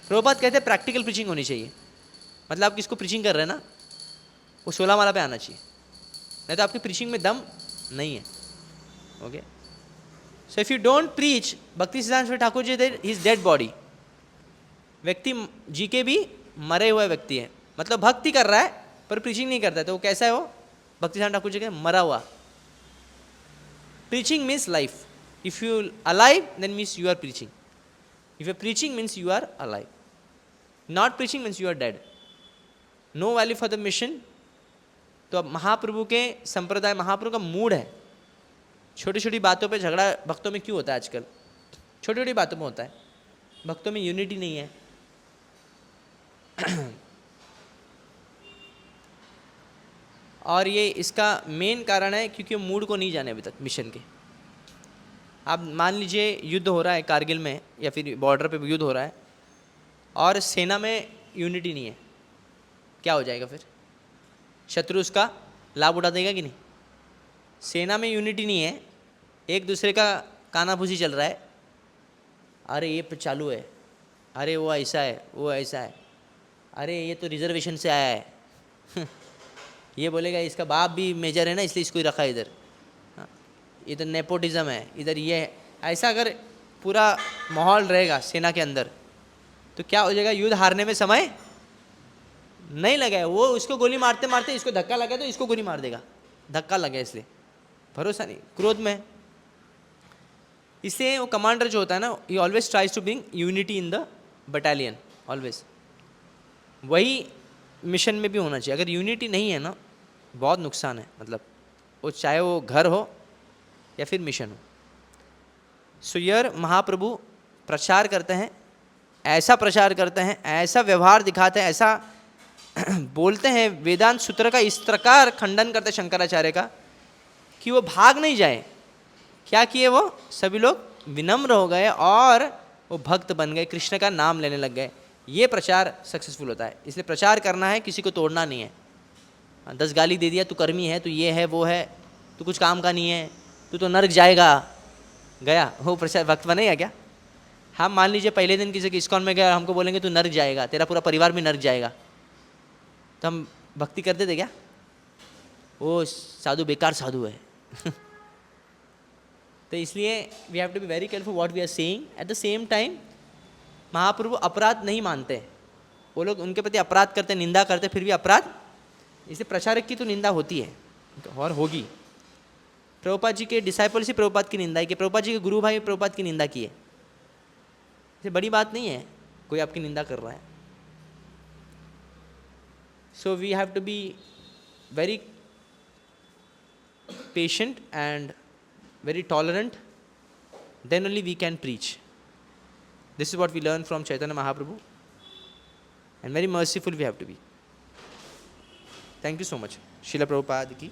Prabhupada कहते हैं प्रैक्टिकल प्रीचिंग होनी चाहिए, मतलब आप किसको प्रीचिंग कर रहे हैं ना, वो 16 माला पे आना चाहिए, नहीं तो आपकी प्रीचिंग में दम नहीं है। Okay, so if you don't preach, भक्ति सिद्धांत Thakur ji there his dead body, व्यक्ति जी के भी मरे हुए व्यक्ति है, मतलब भक्ति कर रहा है पर प्रीचिंग नहीं करता है, तो वो कैसा है? वो भक्ति सिद्धांत ठाकुर जी के मरा हुआ। Preaching means life, if you alive then means you are preaching, if you preaching means you are alive, not preaching means you are dead, no value for the mission. तो अब महाप्रभु के संप्रदाय, महाप्रभु का मूड है, छोटी छोटी बातों पे झगड़ा भक्तों में क्यों होता है आजकल? छोटी छोटी बातों में होता है, भक्तों में यूनिटी नहीं है। और ये इसका मेन कारण है क्योंकि वो मूड को नहीं जाने अभी तक मिशन के। आप मान लीजिए युद्ध हो रहा है कारगिल में या फिर बॉर्डर पे युद्ध हो रहा है और सेना में यूनिटी नहीं है, क्या हो जाएगा फिर? शत्रु उसका लाभ उठा देगा कि नहीं? सेना में यूनिटी नहीं है, एक दूसरे का कानाफूसी चल रहा है, अरे ये चालू है, अरे वो ऐसा है, वो ऐसा है, अरे ये तो रिजर्वेशन से आया है ये बोलेगा इसका बाप भी मेजर है ना इसलिए इसको ही रखा है इधर, हाँ, ये तो नेपोटिज्म है इधर, ये है। ऐसा अगर पूरा माहौल रहेगा सेना के अंदर तो क्या हो जाएगा? युद्ध हारने में समय नहीं लगा है, वो उसको गोली मारते मारते इसको धक्का लगा तो इसको गोली मार देगा, धक्का लगा इसलिए भरोसा नहीं, क्रोध में। इसलिए वो कमांडर जो होता है ना, he always tries to bring unity in the battalion, always. वही मिशन में भी होना चाहिए। अगर यूनिटी नहीं है ना, बहुत नुकसान है, मतलब वो चाहे वो घर हो या फिर मिशन हो। सो यार महाप्रभु प्रचार करते हैं, ऐसा प्रचार करते हैं, ऐसा व्यवहार दिखाते हैं, ऐसा बोलते हैं, वेदांत सूत्र का इस प्रकार खंडन करते शंकराचार्य का कि वो भाग नहीं जाए। क्या किए वो? सभी लोग विनम्र हो गए और वो भक्त बन गए, कृष्ण का नाम लेने लग गए। ये प्रचार सक्सेसफुल होता है। इसलिए प्रचार करना है, किसी को तोड़ना नहीं है। 10 गाली दे दिया, तू कर्मी है, तू ये है वो है, तू कुछ काम का नहीं है, तू तो नर्क जाएगा, गया वो प्रचार, भक्त बनेगा क्या? हम मान लीजिए पहले दिन किसी के इस्कॉन में गया, हमको बोलेंगे तू नर्क जाएगा, तेरा पूरा परिवार भी नर्क जाएगा, तो हम भक्ति कर देते क्या? वो साधु बेकार साधु है तो इसलिए we have to be very careful what we are saying. At the same time Mahaprabhu अपराध नहीं मानते, वो लोग उनके प्रति अपराध करते, निंदा करते, फिर भी अपराध। इसलिए प्रचारक की तो निंदा होती है और होगी। प्रभुपाद जी के डिसाइपल्स ही प्रभुपाद की निंदा की, प्रभुपाद जी के गुरु भाई प्रभुपाद की निंदा की है। ये बड़ी बात नहीं है कोई आपकी निंदा कर रहा है। So we have to be very patient and very tolerant, then only we can preach. This is what we learn from Chaitanya Mahaprabhu, and very merciful we have to be. Thank you so much. Srila Prabhupada ki